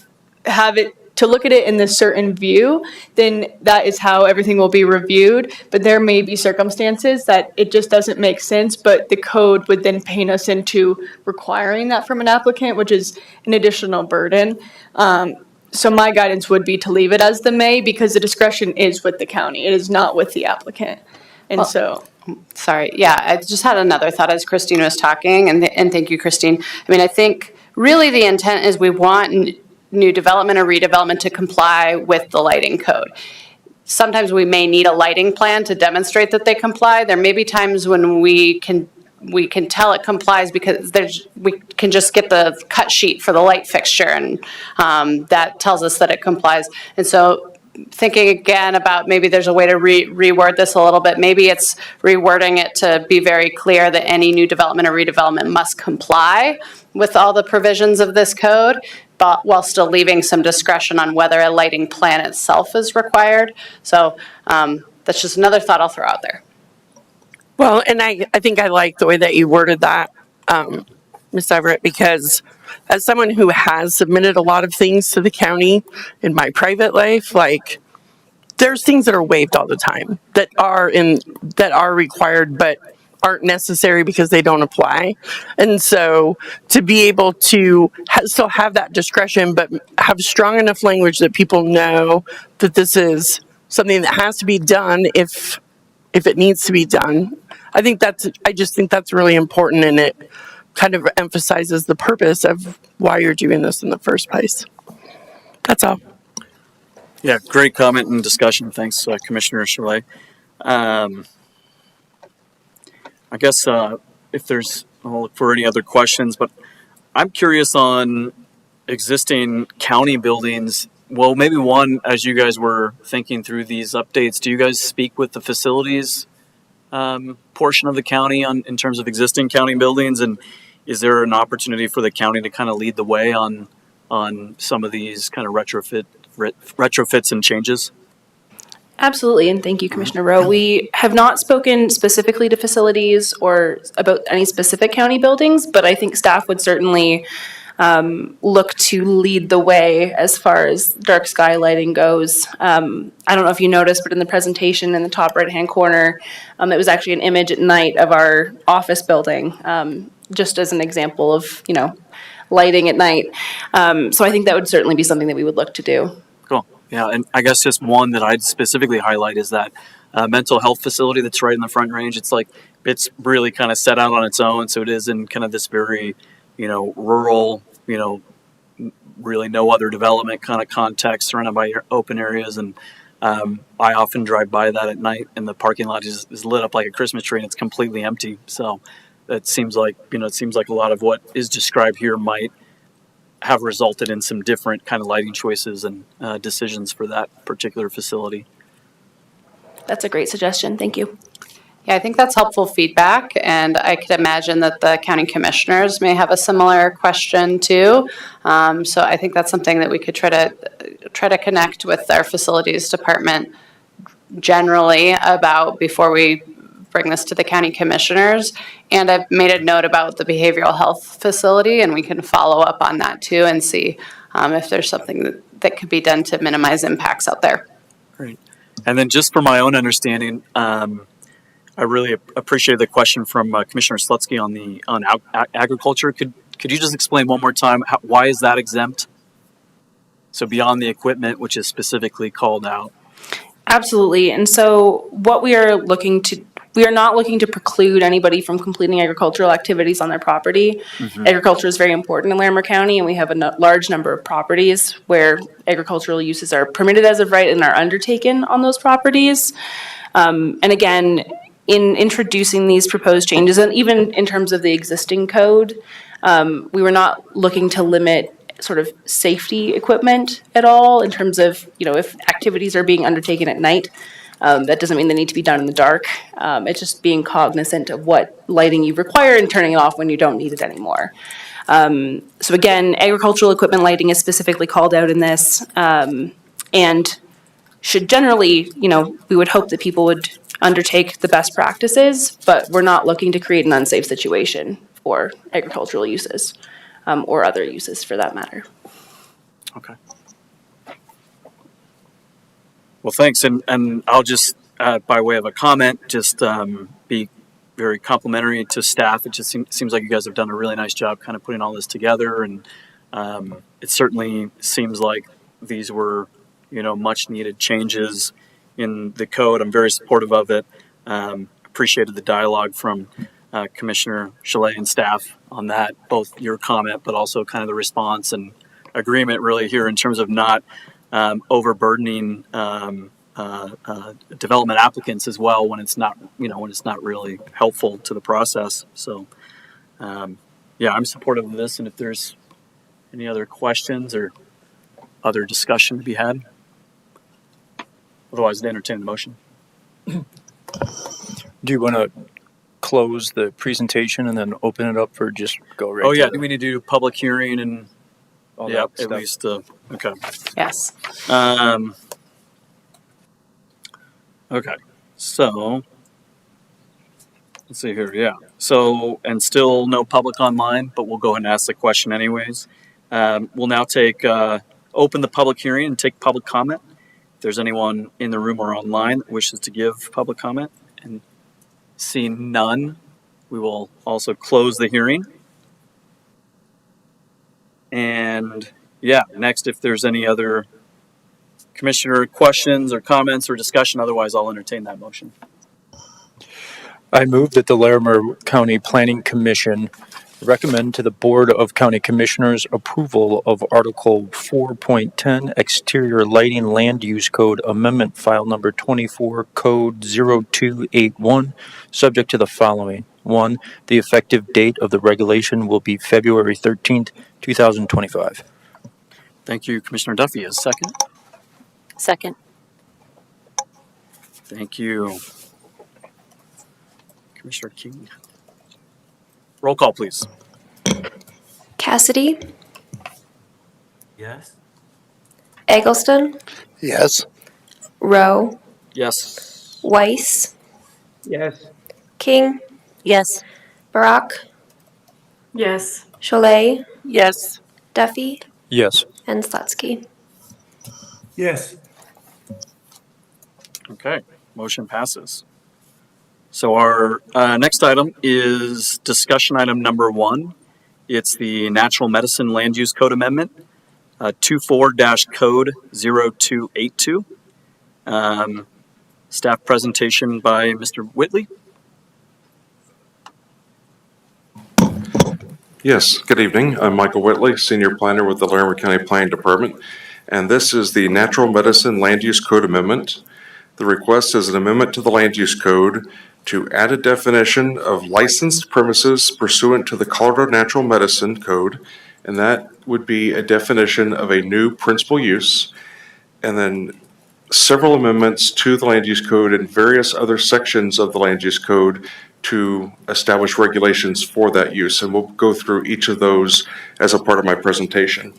it, to look at it in this certain view, then that is how everything will be reviewed. But there may be circumstances that it just doesn't make sense, but the code would then paint us into requiring that from an applicant, which is an additional burden. So my guidance would be to leave it as the may, because the discretion is with the county. It is not with the applicant. And Sorry. Yeah, I just had another thought as Christine was talking, and thank you, Christine. I mean, I think really the intent is we want new development or redevelopment to comply with the lighting code. Sometimes we may need a lighting plan to demonstrate that they comply. There may be times when we can tell it complies because we can just get the cut sheet for the light fixture, and that tells us that it complies. And so thinking again about maybe there's a way to reword this a little bit. Maybe it's rewording it to be very clear that any new development or redevelopment must comply with all the provisions of this code, but while still leaving some discretion on whether a lighting plan itself is required. So that's just another thought I'll throw out there. Well, and I think I like the way that you worded that, Ms. Everett, because as someone who has submitted a lot of things to the county in my private life, like, there's things that are waived all the time that are required but aren't necessary because they don't apply. And so to be able to still have that discretion but have strong enough language that people know that this is something that has to be done if it needs to be done, I just think that's really important, and it kind of emphasizes the purpose of why you're doing this in the first place. That's all. Yeah, great comment and discussion. Thanks, Commissioner Chalet. I guess if I'll look for any other questions, but I'm curious on existing county buildings. Well, maybe one, as you guys were thinking through these updates, do you guys speak with the facilities portion of the county in terms of existing county buildings? And is there an opportunity for the county to kind of lead the way on some of these kind of retrofits and changes? Absolutely, and thank you, Commissioner Rowe. We have not spoken specifically to facilities or about any specific county buildings, but I think staff would certainly look to lead the way as far as dark sky lighting goes. I don't know if you noticed, but in the presentation in the top right-hand corner, it was actually an image at night of our office building, just as an example of, lighting at night. So I think that would certainly be something that we would look to do. Cool. Yeah, and I guess just one that I'd specifically highlight is that mental health facility that's right in the Front Range. It's really kind of set out on its own, so it is in kind of this very, rural, really no other development kind of context, surrounded by open areas. And I often drive by that at night, and the parking lot is lit up like a Christmas tree, and it's completely empty. So it seems like a lot of what is described here might have resulted in some different kind of lighting choices and decisions for that particular facility. That's a great suggestion. Thank you. Yeah, I think that's helpful feedback, and I could imagine that the county commissioners may have a similar question too. So I think that's something that we could try to connect with our facilities department generally about before we bring this to the county commissioners. And I've made a note about the behavioral health facility, and we can follow up on that too and see if there's something that could be done to minimize impacts out there. Great. And then just for my own understanding, I really appreciate the question from Commissioner Slutsky on agriculture. Could you just explain one more time why is that exempt? So beyond the equipment, which is specifically called out. Absolutely. And so what we are not looking to preclude anybody from completing agricultural activities on their property. Mm-hmm. Agriculture is very important in Larimer County, and we have a large number of properties where agricultural uses are permitted as of right and are undertaken on those properties. And again, in introducing these proposed changes, and even in terms of the existing code, we were not looking to limit sort of safety equipment at all in terms of, if activities are being undertaken at night. That doesn't mean they need to be done in the dark. It's just being cognizant of what lighting you require and turning it off when you don't need it anymore. So again, agricultural equipment lighting is specifically called out in this, and should generally, we would hope that people would undertake the best practices, but we're not looking to create an unsafe situation for agricultural uses, or other uses for that matter. Okay. Well, thanks. And I'll just, by way of a comment, just be very complimentary to staff. It just seems like you guys have done a really nice job kind of putting all this together. And it certainly seems like these were, much needed changes in the code. I'm very supportive of it. Appreciated the dialogue from Commissioner Chalet and staff on that, both your comment, but also kind of the response and agreement really here in terms of not overburdening development applicants as well when it's not really helpful to the process. So, yeah, I'm supportive of this. And if there's any other questions or other discussion to be had, otherwise, I'd entertain the motion. Do you want to close the presentation and then open it up for just go right? Oh yeah, do we need to do public hearing and all yeah, that at stuff? least okay. Yes. Okay, so let's see here. Yeah, so and still no public online, but we'll go ahead and ask the question anyways. We'll now open the public hearing and take public comment. If there's anyone in the room or online that wishes to give public comment, and seeing none, we will also close the hearing. And yeah, next, if there's any other commissioner questions or comments or discussion, otherwise I'll entertain that motion. I move that the Larimer County Planning Commission recommend to the Board of County Commissioners approval of Article 4.10 Exterior Lighting Land Use Code Amendment File Number 24 Code 0281, subject to the following. 1. The effective date of the regulation will be February 13th, 2025. Thank you, Commissioner Duffy. A second. Second. Thank you, Commissioner King. Roll call, please. Cassidy, Yes. Eggleston, Yes. Rowe, Yes. Weiss, Yes. King, Yes. Barak, Yes. Cholet, Yes. Duffy, Yes. and Slutsky. Yes. Okay, motion passes. So our next item is discussion item number 1. It's the Natural Medicine Land Use Code Amendment, 24-Code 0282. Staff presentation by Mr. Whitley. Yes, good evening. I'm Michael Whitley, Senior Planner with the Larimer County Planning Department, and this is the Natural Medicine Land Use Code Amendment. The request is an amendment to the Land Use Code to add a definition of licensed premises pursuant to the Colorado Natural Medicine Code, and that would be a definition of a new principal use, and then several amendments to the Land Use Code and various other sections of the Land Use Code to establish regulations for that use, and we'll go through each of those as a part of my presentation.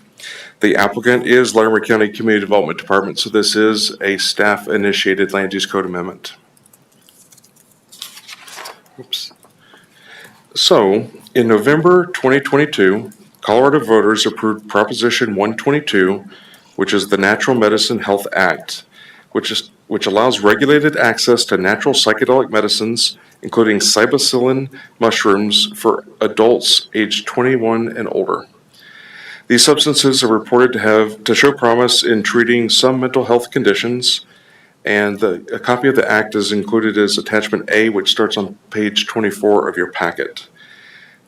The applicant is Larimer County Community Development Department, so this is a staff-initiated Land Use Code amendment. Oops. So, in November 2022, Colorado voters approved Proposition 122, which is the Natural Medicine Health Act, which allows regulated access to natural psychedelic medicines, including psilocybin mushrooms, for adults aged 21 and older. These substances are reported to show promise in treating some mental health conditions, and a copy of the act is included as Attachment A, which starts on page 24 of your packet.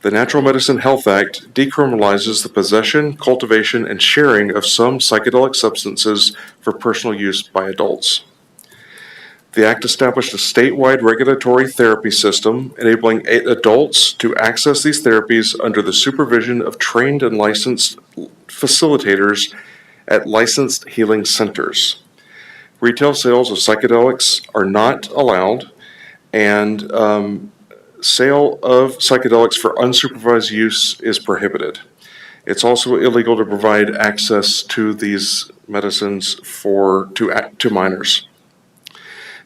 The Natural Medicine Health Act decriminalizes the possession, cultivation, and sharing of some psychedelic substances for personal use by adults. The Act established a statewide regulatory therapy system enabling adults to access these therapies under the supervision of trained and licensed facilitators at licensed healing centers. Retail sales of psychedelics are not allowed, and sale of psychedelics for unsupervised use is prohibited. It's also illegal to provide access to these medicines to minors.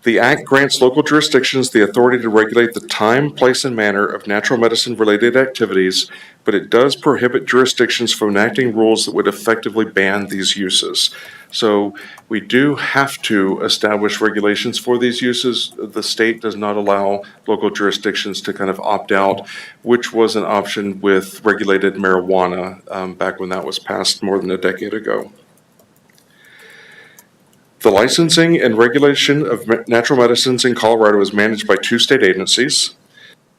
The Act grants local jurisdictions the authority to regulate the time, place, and manner of natural medicine-related activities, but it does prohibit jurisdictions from enacting rules that would effectively ban these uses. So we do have to establish regulations for these uses. The state does not allow local jurisdictions to kind of opt out, which was an option with regulated marijuana back when that was passed more than a decade ago. The licensing and regulation of natural medicines in Colorado is managed by 2 state agencies.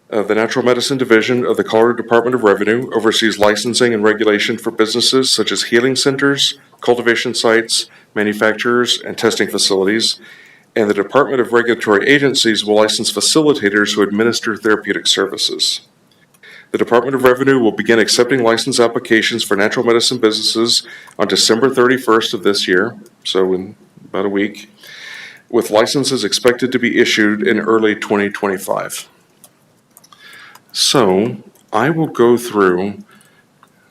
The Natural Medicine Division of the Colorado Department of Revenue oversees licensing and regulation for businesses such as healing centers, cultivation sites, manufacturers, and testing facilities. And the Department of Regulatory Agencies will license facilitators who administer therapeutic services. The Department of Revenue will begin accepting license applications for natural medicine businesses on December 31st of this year, so in about a week, with licenses expected to be issued in early 2025. So I will go through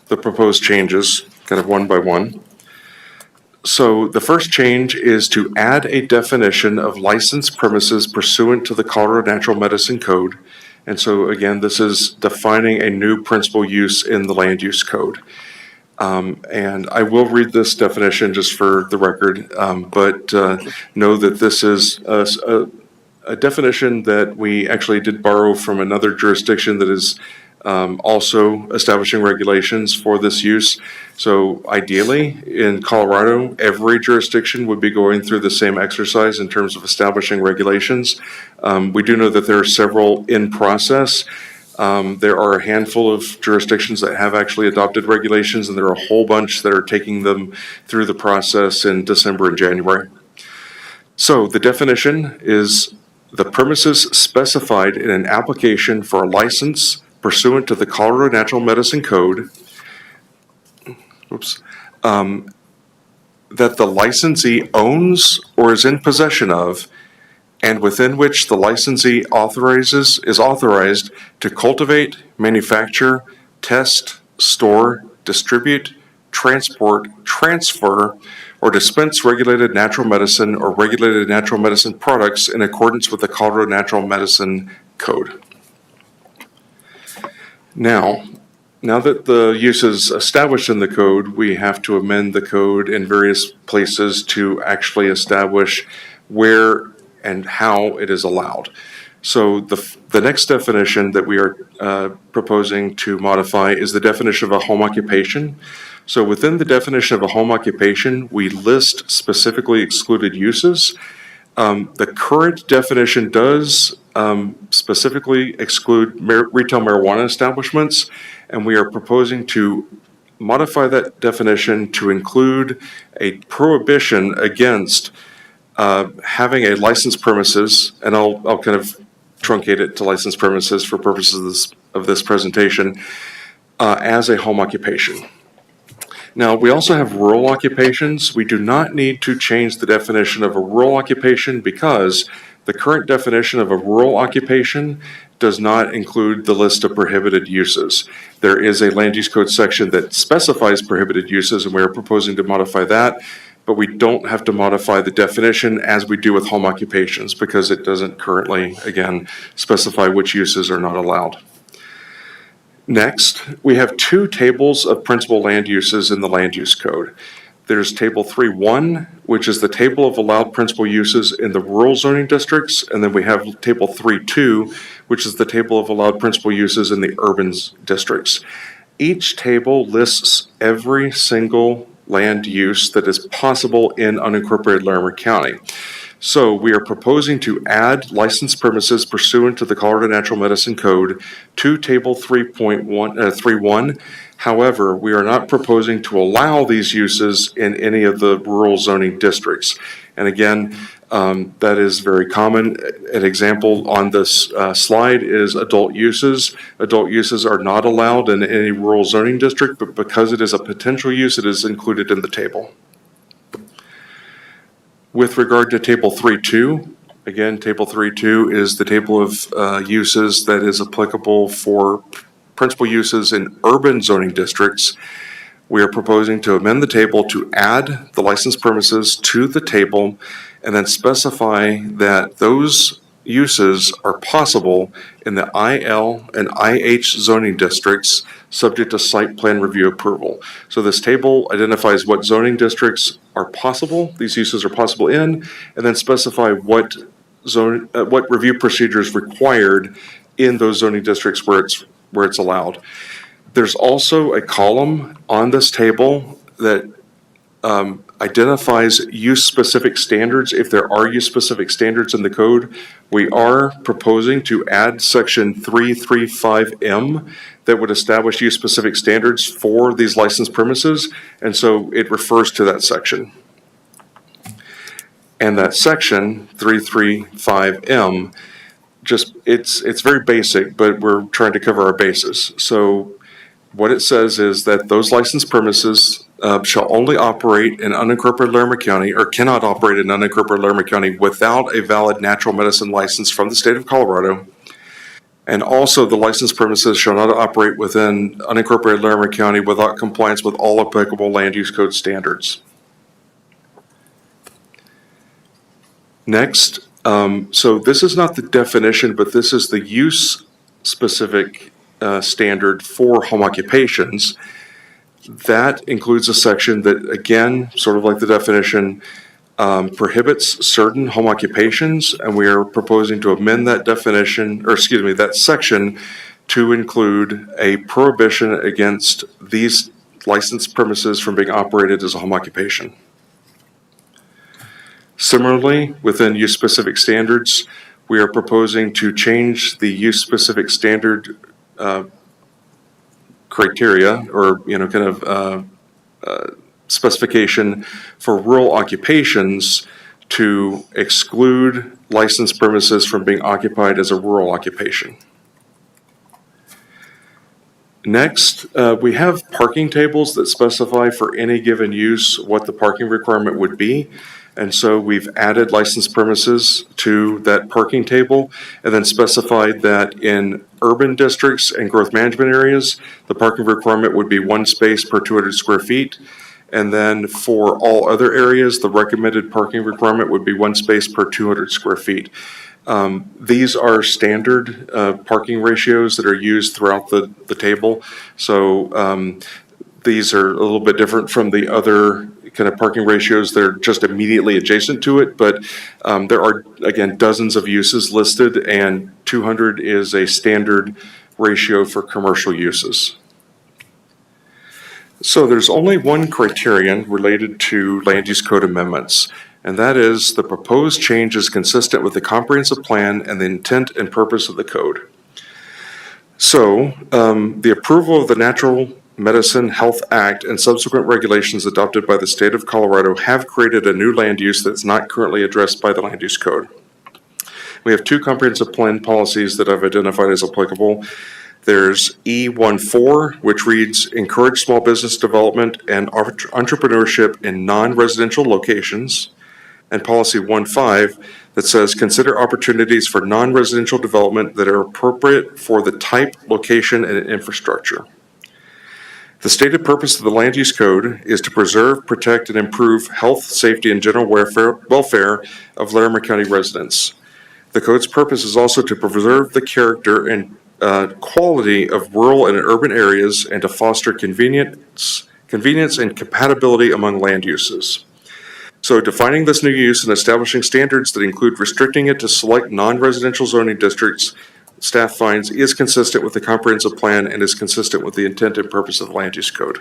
the proposed changes kind of one by one. So the first change is to add a definition of licensed premises pursuant to the Colorado Natural Medicine Code. And so again, this is defining a new principal use in the Land Use Code. And I will read this definition just for the record, but know that this is a definition that we actually did borrow from another jurisdiction that is also establishing regulations for this use. So ideally, in Colorado, every jurisdiction would be going through the same exercise in terms of establishing regulations. We do know that there are several in process. There are a handful of jurisdictions that have actually adopted regulations, and there are a whole bunch that are taking them through the process in December and January. So the definition is the premises specified in an application for a license pursuant to the Colorado Natural Medicine Code, that the licensee owns or is in possession of, and within which the licensee is authorized to cultivate, manufacture, test, store, distribute, transport, transfer, or dispense regulated natural medicine or regulated natural medicine products in accordance with the Colorado Natural Medicine Code. Now that the use is established in the code, we have to amend the code in various places to actually establish where and how it is allowed. So the next definition that we are proposing to modify is the definition of a home occupation. So within the definition of a home occupation, we list specifically excluded uses. The current definition does specifically exclude retail marijuana establishments, and we are proposing to modify that definition to include a prohibition against having a licensed premises, and I'll kind of truncate it to licensed premises for purposes of this presentation, as a home occupation. Now, we also have rural occupations. We do not need to change the definition of a rural occupation because the current definition of a rural occupation does not include the list of prohibited uses. There is a land use code section that specifies prohibited uses, and we are proposing to modify that, but we don't have to modify the definition as we do with home occupations because it doesn't currently, again, specify which uses are not allowed. Next, we have two tables of principal land uses in the land use code. There's table 3.1, which is the table of allowed principal uses in the rural zoning districts, and then we have table 3.2, which is the table of allowed principal uses in the urban districts. Each table lists every single land use that is possible in unincorporated Larimer County. So we are proposing to add licensed premises pursuant to the Colorado Natural Medicine Code to Table 3.1. However, we are not proposing to allow these uses in any of the rural zoning districts. And again, that is very common. An example on this slide is adult uses. Adult uses are not allowed in any rural zoning district, but because it is a potential use, it is included in the table. With regard to Table 3.2, again, Table 3.2 is the table of uses that is applicable for principal uses in urban zoning districts. We are proposing to amend the table to add the licensed premises to the table and then specify that those uses are possible in the IL and IH zoning districts subject to site plan review approval. So this table identifies what zoning districts are possible, these uses are possible in, and then specify what review procedures required in those zoning districts where it's allowed. There's also a column on this table that identifies use-specific standards. If there are use-specific standards in the code, we are proposing to add section 335M that would establish use-specific standards for these licensed premises, and so it refers to that section. And that section, 335M, it's very basic, but we're trying to cover our bases. So what it says is that those licensed premises shall only operate in unincorporated Larimer County, or cannot operate in unincorporated Larimer County without a valid natural medicine license from the state of Colorado. And also the licensed premises shall not operate within unincorporated Larimer County without compliance with all applicable land use code standards. Next, so this is not the definition, but this is the use-specific standard for home occupations. That includes a section that, again, sort of like the definition, prohibits certain home occupations, and we are proposing to amend that definition, or excuse me, that section to include a prohibition against these licensed premises from being operated as a home occupation. Similarly, within use-specific standards, we are proposing to change the use-specific standard criteria, or specification for rural occupations to exclude licensed premises from being occupied as a rural occupation. Next, we have parking tables that specify for any given use what the parking requirement would be. And so we've added licensed premises to that parking table and then specified that in urban districts and growth management areas, the parking requirement would be 1 space per 200 square feet. And then for all other areas, the recommended parking requirement would be 1 space per 200 square feet. These are standard parking ratios that are used throughout the table. So these are a little bit different from the other kind of parking ratios that are just immediately adjacent to it. But there are, again, dozens of uses listed, and 200 is a standard ratio for commercial uses. So there's only one criterion related to land use code amendments, and that is the proposed change is consistent with the comprehensive plan and the intent and purpose of the code. So the approval of the Natural Medicine Health Act and subsequent regulations adopted by the state of Colorado have created a new land use that's not currently addressed by the land use code. We have 2 comprehensive plan policies that I've identified as applicable. There's E14, which reads, encourage small business development and entrepreneurship in non-residential locations, and policy 15 that says, consider opportunities for non-residential development that are appropriate for the type, location, and infrastructure. The stated purpose of the Land Use Code is to preserve, protect, and improve health, safety, and general welfare of Larimer County residents. The code's purpose is also to preserve the character and quality of rural and urban areas and to foster convenience and compatibility among land uses. So defining this new use and establishing standards that include restricting it to select non-residential zoning districts, staff finds is consistent with the comprehensive plan and is consistent with the intent and purpose of the land use code.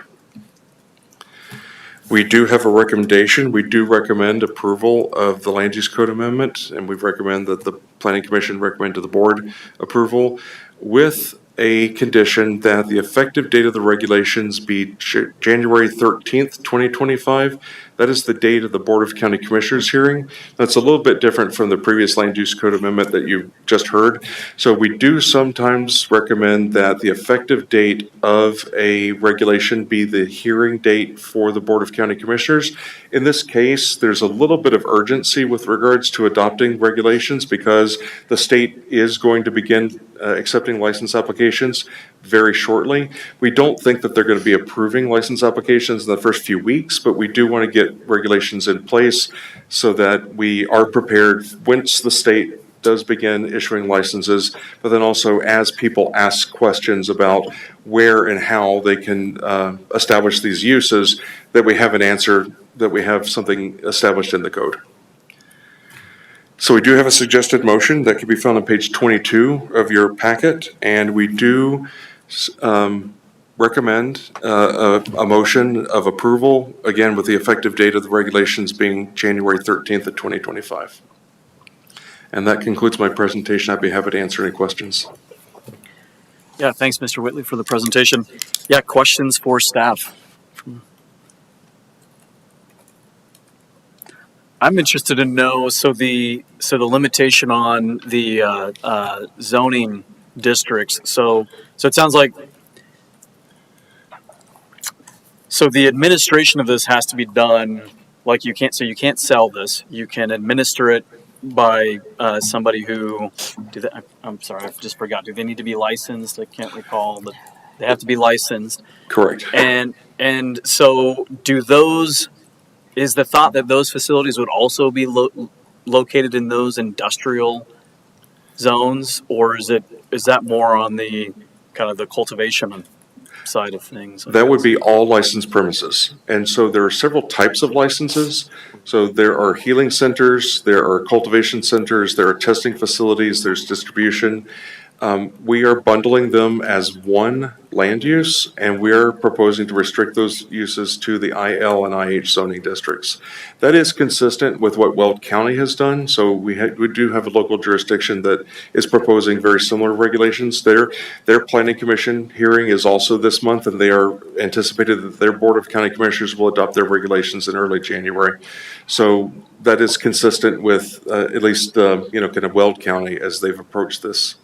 We do have a recommendation. We do recommend approval of the land use code amendment, and we recommend that the Planning Commission recommend to the board approval with a condition that the effective date of the regulations be January 13th, 2025. That is the date of the Board of County Commissioners hearing. That's a little bit different from the previous land use code amendment that you just heard. So we do sometimes recommend that the effective date of a regulation be the hearing date for the Board of County Commissioners. In this case, there's a little bit of urgency with regards to adopting regulations because the state is going to begin accepting license applications very shortly. We don't think that they're going to be approving license applications in the first few weeks, but we do want to get regulations in place so that we are prepared once the state does begin issuing licenses, but then also as people ask questions about where and how they can establish these uses, that we have an answer, that we have something established in the code. So we do have a suggested motion that can be found on page 22 of your packet, and we do recommend a motion of approval, again, with the effective date of the regulations being January 13th of 2025. And that concludes my presentation. I'd be happy to answer any questions. Yeah, thanks, Mr. Whitley, for the presentation. Yeah, questions for staff? I'm interested to know, so the limitation on the zoning districts. So it sounds like, so the administration of this has to be done, like you can't sell this. You can administer it by somebody who, I'm sorry, I just forgot. Do they need to be licensed? I can't recall, but they have to be licensed. Correct. And so do those, is the thought that those facilities would also be located in those industrial zones, or is that more on the kind of the cultivation side of things? That would be all licensed premises. And so there are several types of licenses. So there are healing centers, there are cultivation centers, there are testing facilities, there's distribution. We are bundling them as one land use, and we are proposing to restrict those uses to the IL and IH zoning districts. That is consistent with what Weld County has done. So we do have a local jurisdiction that is proposing very similar regulations. Their planning commission hearing is also this month, and they are anticipated that their Board of County Commissioners will adopt their regulations in early January. So that is consistent with at least kind of Weld County as they've approached this.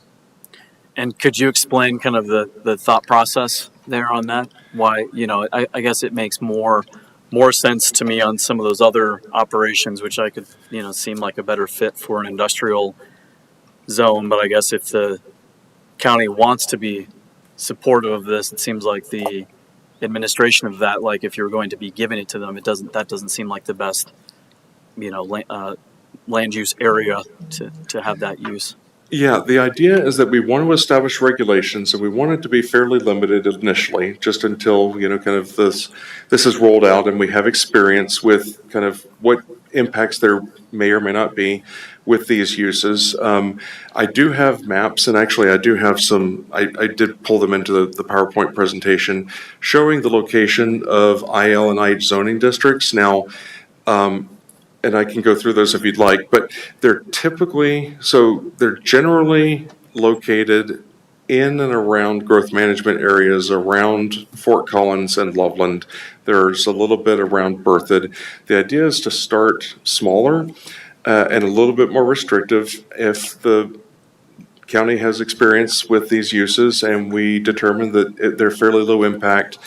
And could you explain kind of the thought process there on that? Why, I guess it makes more more sense to me on some of those other operations, which I could, seem like a better fit for an industrial zone. But I guess if the county wants to be supportive of this, it seems like the administration of that, like if you're going to be giving it to them, that doesn't seem like the best, land use area to have that use. Yeah, the idea is that we want to establish regulations, and we want it to be fairly limited initially, just until, kind of this is rolled out and we have experience with kind of what impacts there may or may not be with these uses. I do have maps, and actually I do have some, I did pull them into the PowerPoint presentation, showing the location of IL and IH zoning districts. Now, and I can go through those if you'd like, but they're generally located in and around growth management areas around Fort Collins and Loveland. There's a little bit around Berthoud. The idea is to start smaller and a little bit more restrictive. If the county has experience with these uses and we determine that they're fairly low impact,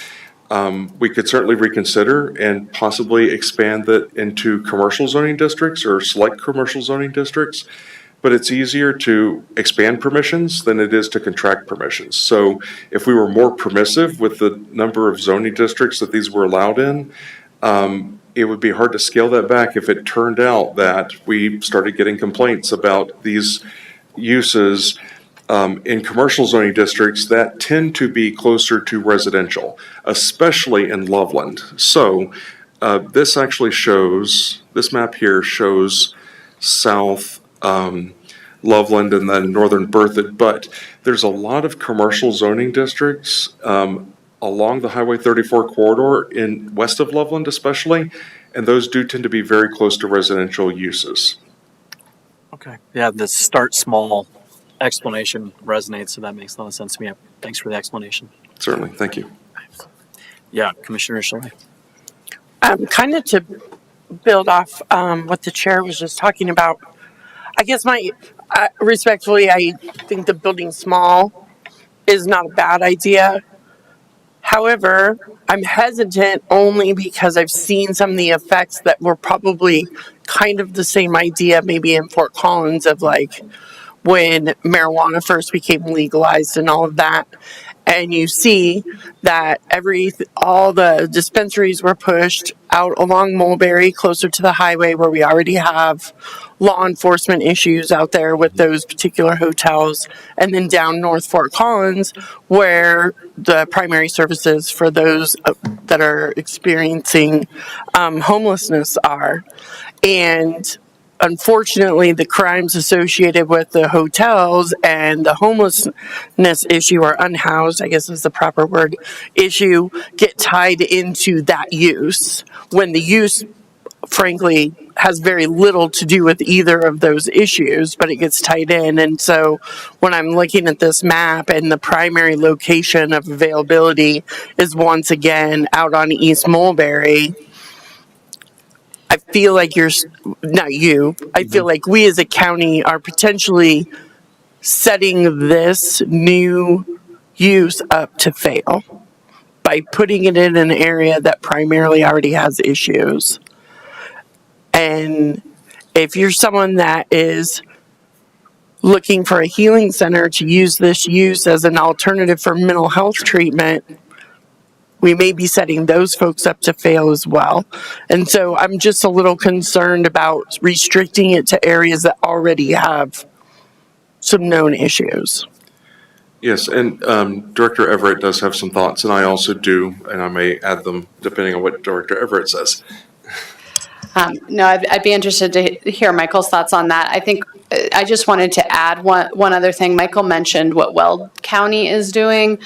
we could certainly reconsider and possibly expand that into commercial zoning districts or select commercial zoning districts. But it's easier to expand permissions than it is to contract permissions. So if we were more permissive with the number of zoning districts that these were allowed in, it would be hard to scale that back if it turned out that we started getting complaints about these uses in commercial zoning districts that tend to be closer to residential, especially in Loveland. So this map here shows south Loveland and then northern Berthoud, but there's a lot of commercial zoning districts along the Highway 34 corridor in west of Loveland especially, and those do tend to be very close to residential uses. Okay. Yeah, the start small explanation resonates, so that makes a lot of sense to me. Thanks for the explanation. Certainly. Thank you. Yeah, Commissioner Shelley. Kind of to build off what the chair was just talking about, I guess respectfully, I think the building small is not a bad idea. However, I'm hesitant only because I've seen some of the effects that were probably kind of the same idea maybe in Fort Collins of like when marijuana first became legalized and all of that. And you see that all the dispensaries were pushed out along Mulberry, closer to the highway where we already have law enforcement issues out there with those particular hotels, and then down North Fort Collins where the primary services for those that are experiencing homelessness are. And unfortunately, the crimes associated with the hotels and the homelessness issue, or unhoused, I guess is the proper word, issue, get tied into that use, when the use, frankly, has very little to do with either of those issues, but it gets tied in. And so when I'm looking at this map and the primary location of availability is once again out on East Mulberry, I feel like I feel like we as a county are potentially setting this new use up to fail by putting it in an area that primarily already has issues. And if you're someone that is looking for a healing center to use this use as an alternative for mental health treatment, we may be setting those folks up to fail as well. And so I'm just a little concerned about restricting it to areas that already have some known issues. Yes, and Director Everett does have some thoughts, and I also do, and I may add them depending on what Director Everett says. No, I'd be interested to hear Michael's thoughts on that. I think I just wanted to add one other thing. Michael mentioned what Weld County is doing.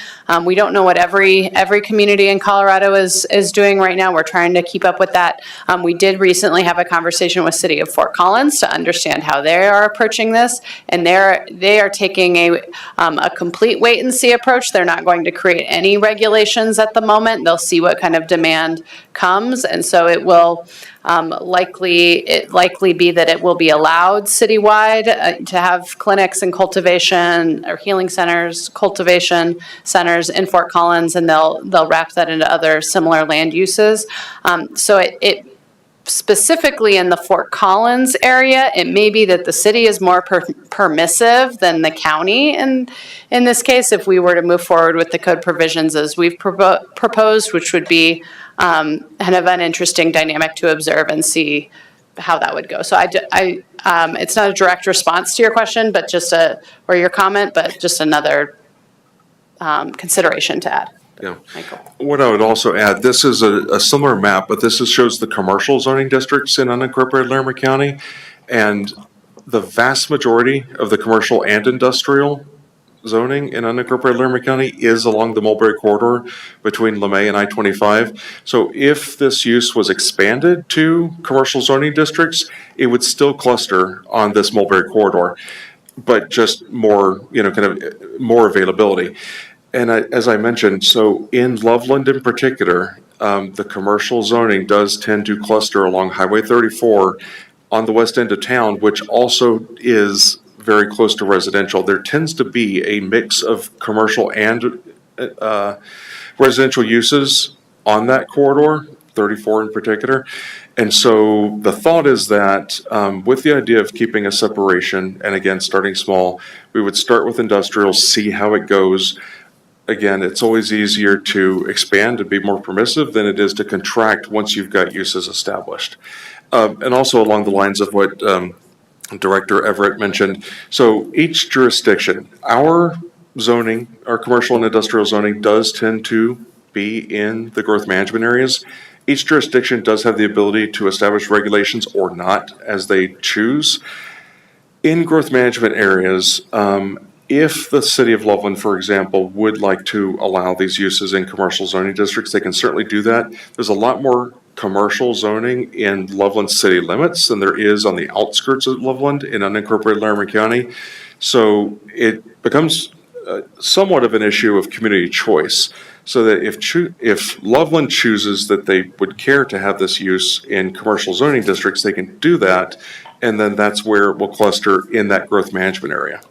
We don't know what every community in Colorado is doing right now. We're trying to keep up with that. We did recently have a conversation with City of Fort Collins to understand how they are approaching this, and they are taking a complete wait and see approach. They're not going to create any regulations at the moment. They'll see what kind of demand comes, and so it will Likely be that it will be allowed citywide to have clinics and cultivation or healing centers, cultivation centers in Fort Collins, and they'll wrap that into other similar land uses. So it specifically in the Fort Collins area, it may be that the city is more permissive than the county in this case, if we were to move forward with the code provisions as we've proposed, which would be kind of an interesting dynamic to observe and see how that would go. So it's not a direct response to your question, but or your comment, but just another consideration to add. Yeah. Michael. What I would also add, this is a similar map, but this shows the commercial zoning districts in unincorporated Larimer County. And the vast majority of the commercial and industrial zoning in unincorporated Larimer County is along the Mulberry Corridor between LeMay and I-25. So if this use was expanded to commercial zoning districts, it would still cluster on this Mulberry Corridor, but just more, kind of more availability. And as I mentioned, so in Loveland in particular, the commercial zoning does tend to cluster along Highway 34 on the west end of town, which also is very close to residential. There tends to be a mix of commercial and residential uses on that corridor, 34 in particular. And so the thought is that with the idea of keeping a separation, and again, starting small, we would start with industrial, see how it goes. Again, it's always easier to expand and be more permissive than it is to contract once you've got uses established. And also along the lines of what Director Everett mentioned, so each jurisdiction, our zoning, our commercial and industrial zoning does tend to be in the growth management areas. Each jurisdiction does have the ability to establish regulations or not as they choose. In growth management areas, if the city of Loveland, for example, would like to allow these uses in commercial zoning districts, they can certainly do that. There's a lot more commercial zoning in Loveland city limits than there is on the outskirts of Loveland in unincorporated Larimer County. So it becomes somewhat of an issue of community choice. So that if Loveland chooses that they would care to have this use in commercial zoning districts, they can do that. And then that's where it will cluster in that growth management area.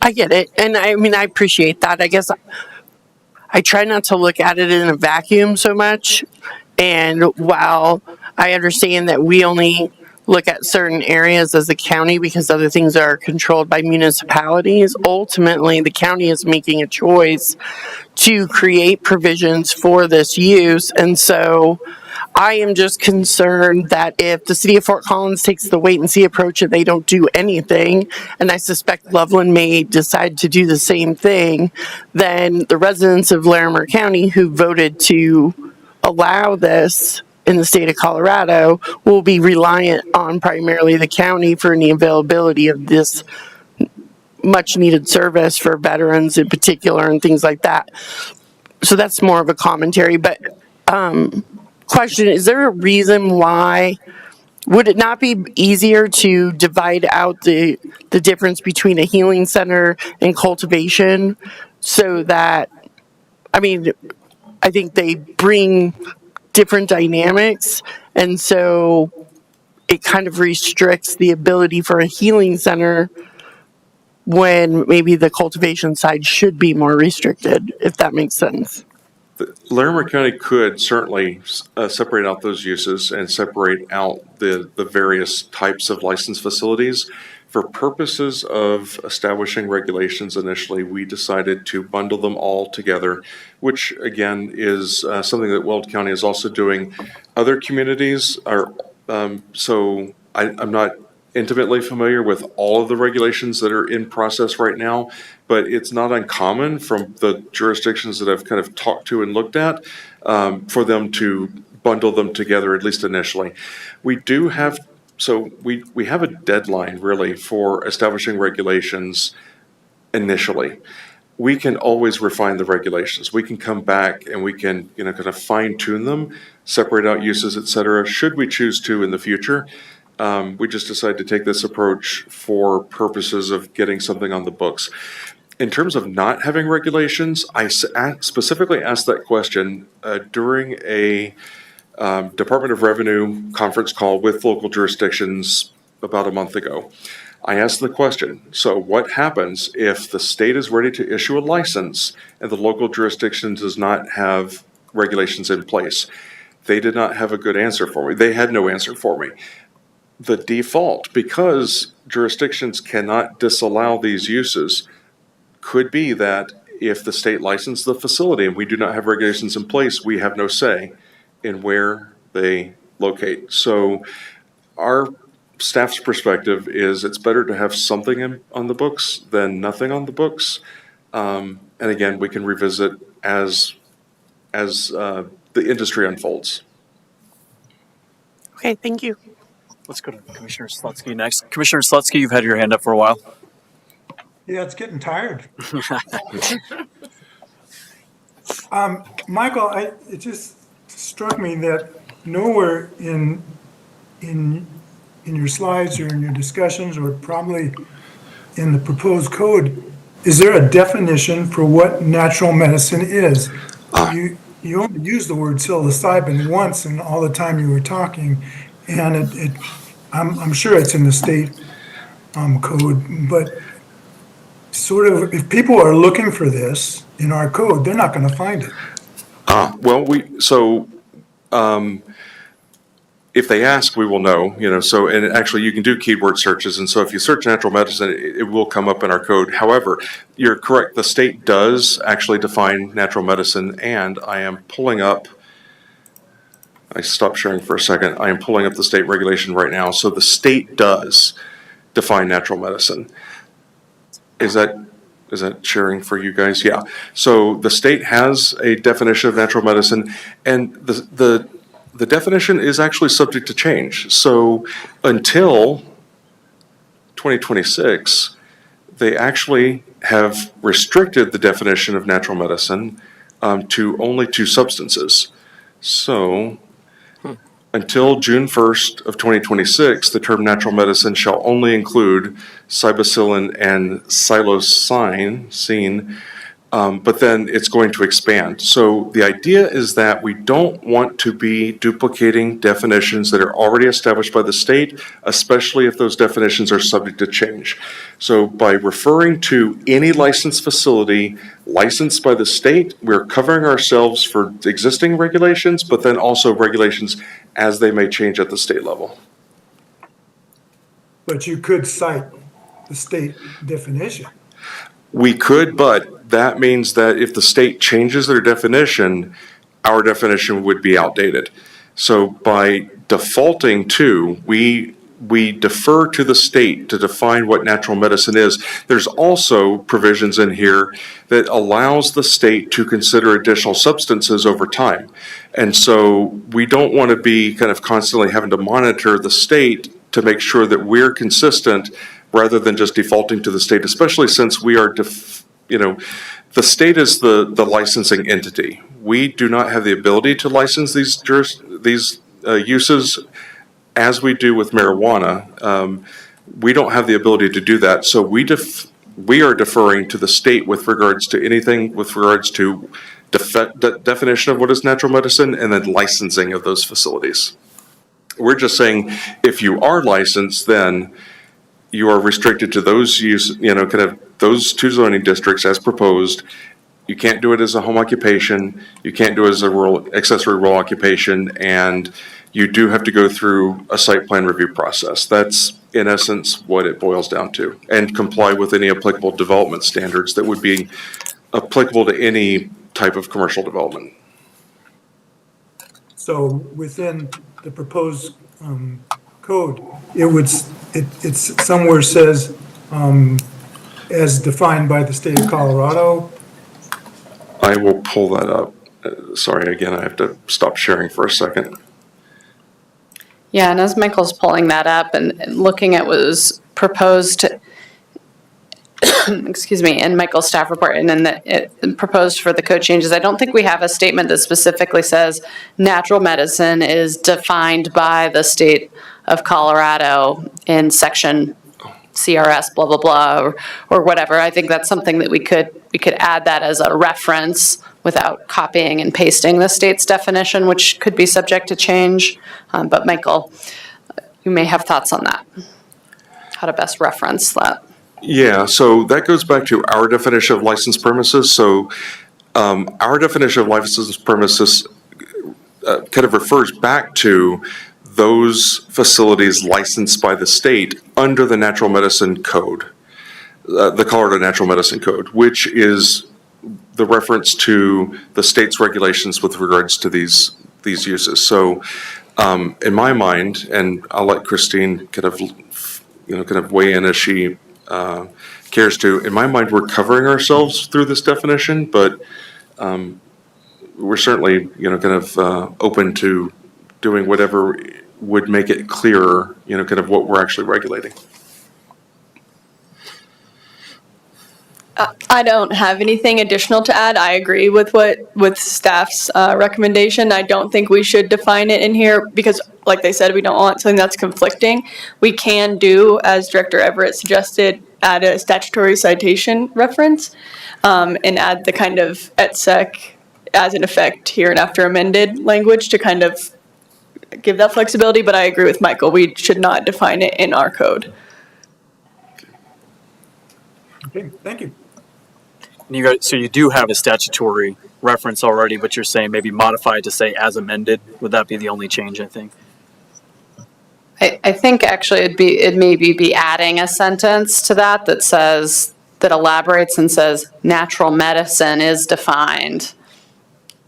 I get it. And I mean, I appreciate that. I guess I try not to look at it in a vacuum so much. And while I understand that we only look at certain areas as a county because other things are controlled by municipalities, ultimately the county is making a choice to create provisions for this use. And so I am just concerned that if the city of Fort Collins takes the wait and see approach and they don't do anything, and I suspect Loveland may decide to do the same thing, then the residents of Larimer County who voted to allow this in the state of Colorado will be reliant on primarily the county for any availability of this much needed service for veterans in particular and things like that. So that's more of a commentary, but question, is there a reason why, would it not be easier to divide out the difference between a healing center and cultivation so that, I mean, I think they bring different dynamics, and so it kind of restricts the ability for a healing center when maybe the cultivation side should be more restricted, if that makes sense. Larimer County could certainly separate out those uses and separate out the various types of licensed facilities. For purposes of establishing regulations initially, we decided to bundle them all together, which again is something that Weld County is also doing. Other communities are, so I'm not intimately familiar with all of the regulations that are in process right now, but it's not uncommon from the jurisdictions that I've kind of talked to and looked at for them to bundle them together, at least initially. We do have, so we have a deadline really for establishing regulations initially. We can always refine the regulations. We can come back and we can, kind of fine tune them, separate out uses, et cetera, should we choose to in the future. We just decided to take this approach for purposes of getting something on the books. In terms of not having regulations, I specifically asked that question during a Department of Revenue conference call with local jurisdictions about a month ago. I asked the question, so what happens if the state is ready to issue a license and the local jurisdiction does not have regulations in place? They did not have a good answer for me. They had no answer for me. The default, because jurisdictions cannot disallow these uses, could be that if the state licensed the facility and we do not have regulations in place, we have no say in where they locate. So our staff's perspective is it's better to have something on the books than nothing on the books. And again, we can revisit as the industry unfolds. Okay, thank you. Let's go to Commissioner Slutsky next. Commissioner Slutsky, you've had your hand up for a while. Yeah, it's getting tired. Michael, it just struck me that nowhere in your slides or in your discussions or probably in the proposed code, is there a definition for what natural medicine is? You only used the word psilocybin once in all the time you were talking, and I'm sure it's in the state code, but sort of if people are looking for this in our code, they're not going to find it. If they ask, we will know, so, and actually you can do keyword searches. And so if you search natural medicine, it will come up in our code. However, you're correct. The state does actually define natural medicine, and I am pulling up, I stopped sharing for a second. I am pulling up the state regulation right now. So the state does define natural medicine. Is that sharing for you guys? Yeah. So the state has a definition of natural medicine, and the definition is actually subject to change. So until 2026, they actually have restricted the definition of natural medicine to only 2 substances. So until June 1st of 2026, the term natural medicine shall only include cybacillin and psilocybin, but then it's going to expand. So the idea is that we don't want to be duplicating definitions that are already established by the state, especially if those definitions are subject to change. So by referring to any licensed facility licensed by the state, we're covering ourselves for existing regulations, but then also regulations as they may change at the state level. But you could cite the state definition. We could, but that means that if the state changes their definition, our definition would be outdated. So by defaulting to, we defer to the state to define what natural medicine is. There's also provisions in here that allows the state to consider additional substances over time. And so we don't want to be kind of constantly having to monitor the state to make sure that we're consistent rather than just defaulting to the state, especially since we are, the state is the licensing entity. We do not have the ability to license these uses as we do with marijuana. We don't have the ability to do that. So we are deferring to the state with regards to anything with regards to definition of what is natural medicine and then licensing of those facilities. We're just saying if you are licensed, then you are restricted to those those 2 zoning districts as proposed. You can't do it as a home occupation. You can't do it as a accessory rural occupation, and you do have to go through a site plan review process. That's in essence what it boils down to, and comply with any applicable development standards that would be applicable to any type of commercial development. So within the proposed code, it somewhere says as defined by the state of Colorado. I will pull that up. Sorry, again, I have to stop sharing for a second. Yeah, and as Michael's pulling that up and looking at what was proposed, excuse me, in Michael's staff report and then it proposed for the code changes, I don't think we have a statement that specifically says natural medicine is defined by the state of Colorado in section CRS, blah, blah, blah, or whatever. I think that's something that we could add that as a reference without copying and pasting the state's definition, which could be subject to change. But Michael, you may have thoughts on that, how to best reference that. Yeah, so that goes back to our definition of licensed premises. So our definition of licensed premises kind of refers back to those facilities licensed by the state under the Natural Medicine Code, the Colorado Natural Medicine Code, which is the reference to the state's regulations with regards to these uses. So in my mind, and I'll let Christine kind of weigh in as she cares to. In my mind, we're covering ourselves through this definition, but we're certainly, kind of open to doing whatever would make it clearer, kind of what we're actually regulating. I don't have anything additional to add. I agree with staff's recommendation. I don't think we should define it in here because, like they said, we don't want something that's conflicting. We can do, as Director Everett suggested, add a statutory citation reference and add the kind of et sec as an effect here and after amended language to kind of give that flexibility. But I agree with Michael. We should not define it in our code. Okay, thank you. So you do have a statutory reference already, but you're saying maybe modify it to say as amended. Would that be the only change, I think? I think actually it maybe be adding a sentence to that that elaborates and says natural medicine is defined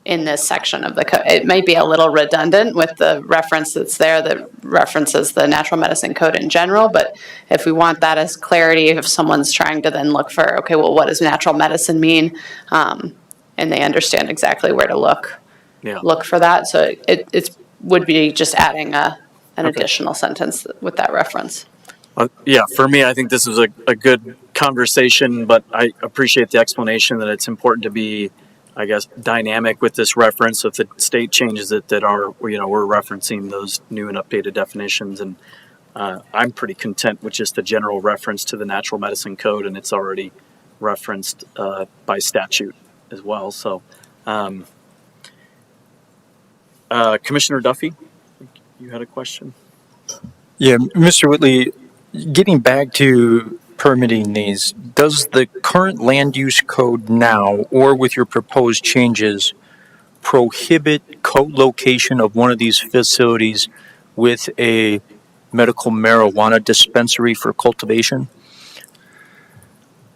in this section of the code. It might be a little redundant with the reference that's there that references the Natural Medicine Code in general, but if we want that as clarity, if someone's trying to then look for, okay, well, what does natural medicine mean? And they understand exactly where to look for that. So it would be just adding an additional sentence with that reference. Yeah, for me, I think this was a good conversation, but I appreciate the explanation that it's important to be, I guess, dynamic with this reference. So if the state changes it, that we're referencing those new and updated definitions. And I'm pretty content with just the general reference to the Natural Medicine Code, and it's already referenced by statute as well. So, Commissioner Duffy, you had a question? Yeah, Mr. Whitley, getting back to permitting these, does the current land use code now, or with your proposed changes, prohibit co-location of one of these facilities with a medical marijuana dispensary for cultivation?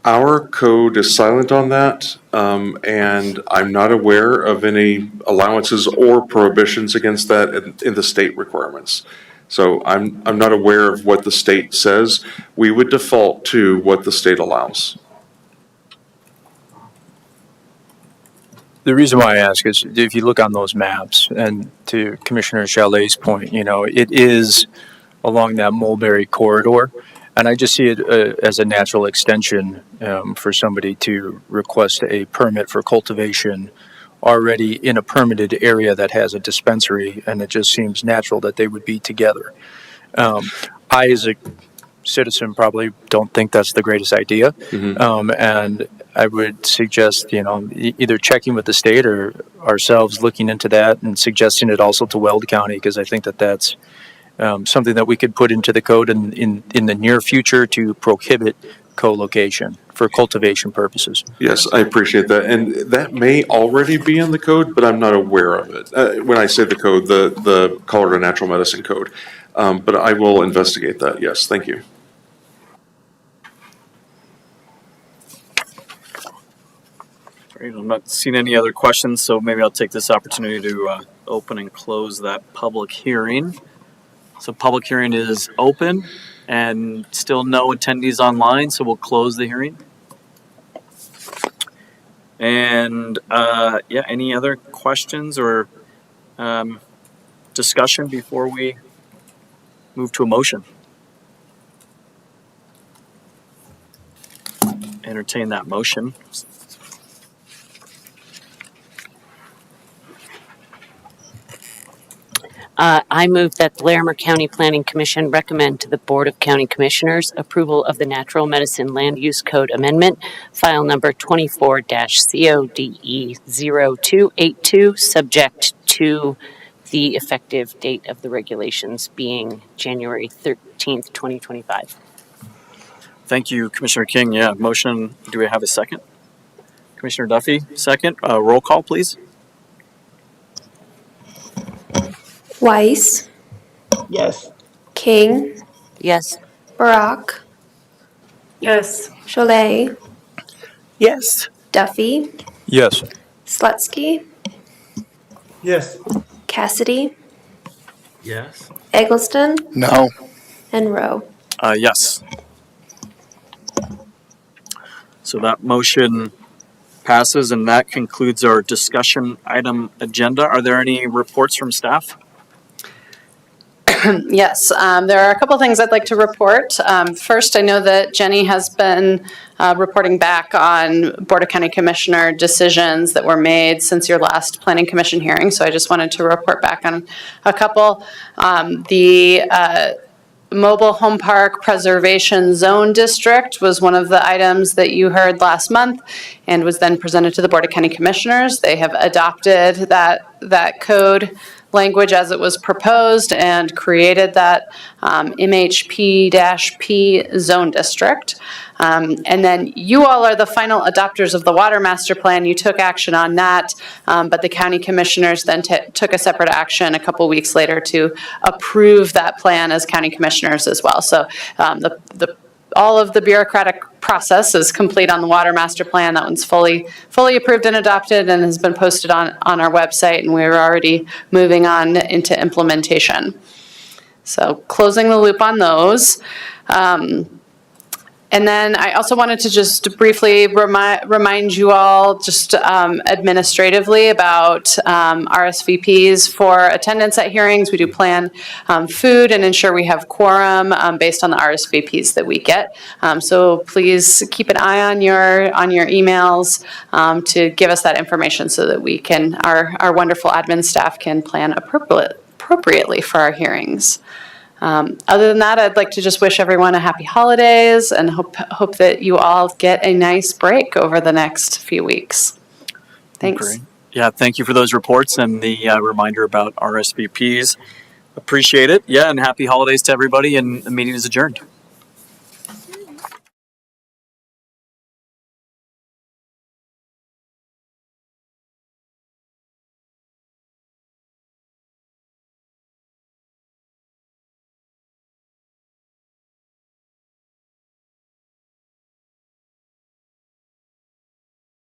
Our code is silent on that, and I'm not aware of any allowances or prohibitions against that in the state requirements. So I'm not aware of what the state says. We would default to what the state allows. The reason why I ask is if you look on those maps, and to Commissioner Chalet's point, it is along that Mulberry corridor, and I just see it as a natural extension for somebody to request a permit for cultivation already in a permitted area that has a dispensary, and it just seems natural that they would be together. I, as a citizen, probably don't think that's the greatest idea, and I would suggest, either checking with the state or ourselves looking into that and suggesting it also to Weld County, because I think that's something that we could put into the code in the near future to prohibit co-location for cultivation purposes. Yes, I appreciate that. And that may already be in the code, but I'm not aware of it. When I say the code, the Colorado Natural Medicine Code. But I will investigate that. Yes, thank you. Great. I'm not seeing any other questions, so maybe I'll take this opportunity to open and close that public hearing. So public hearing is open and still no attendees online, so we'll close the hearing. And any other questions or discussion before we move to a motion? Entertain that motion. I move that the Larimer County Planning Commission recommend to the Board of County Commissioners approval of the Natural Medicine Land Use Code Amendment, file number 24-CODE0282, subject to the effective date of the regulations being January 13th, 2025. Thank you, Commissioner King. Yeah, motion. Do we have a second? Commissioner Duffy, second. Roll call, please. Weiss, Yes. King, Yes. Barak, Yes. Cholet, Yes. Duffy, Yes. Slutsky, Yes. Cassidy, Yes. Eggleston, No. and Rowe. Yes. So that motion passes, and that concludes our discussion item agenda. Are there any reports from staff? Yes, there are a couple things I'd like to report. First, I know that Jenny has been reporting back on Board of County Commissioner decisions that were made since your last Planning Commission hearing, so I just wanted to report back on a couple. The Mobile Home Park Preservation Zone District was one of the items that you heard last month and was then presented to the Board of County Commissioners. They have adopted that code language as it was proposed and created that MHP-P zone district. And then you all are the final adopters of the Water Master Plan. You took action on that, but the county commissioners then took a separate action a couple weeks later to approve that plan as county commissioners as well. So all of the bureaucratic process is complete on the Water Master Plan. That one's fully approved and adopted and has been posted on our website, and we're already moving on into implementation. So closing the loop on those. And then I also wanted to just briefly remind you all just administratively about RSVPs for attendance at hearings. We do plan food and ensure we have quorum based on the RSVPs that we get. So please keep an eye on your emails to give us that information so that we can, our wonderful admin staff can plan appropriately for our hearings. Other than that, I'd like to just wish everyone a happy holidays and hope that you all get a nice break over the next few weeks. Thanks. Great. Yeah, thank you for those reports and the reminder about RSVPs. Appreciate it. Yeah, and happy holidays to everybody, and the meeting is adjourned.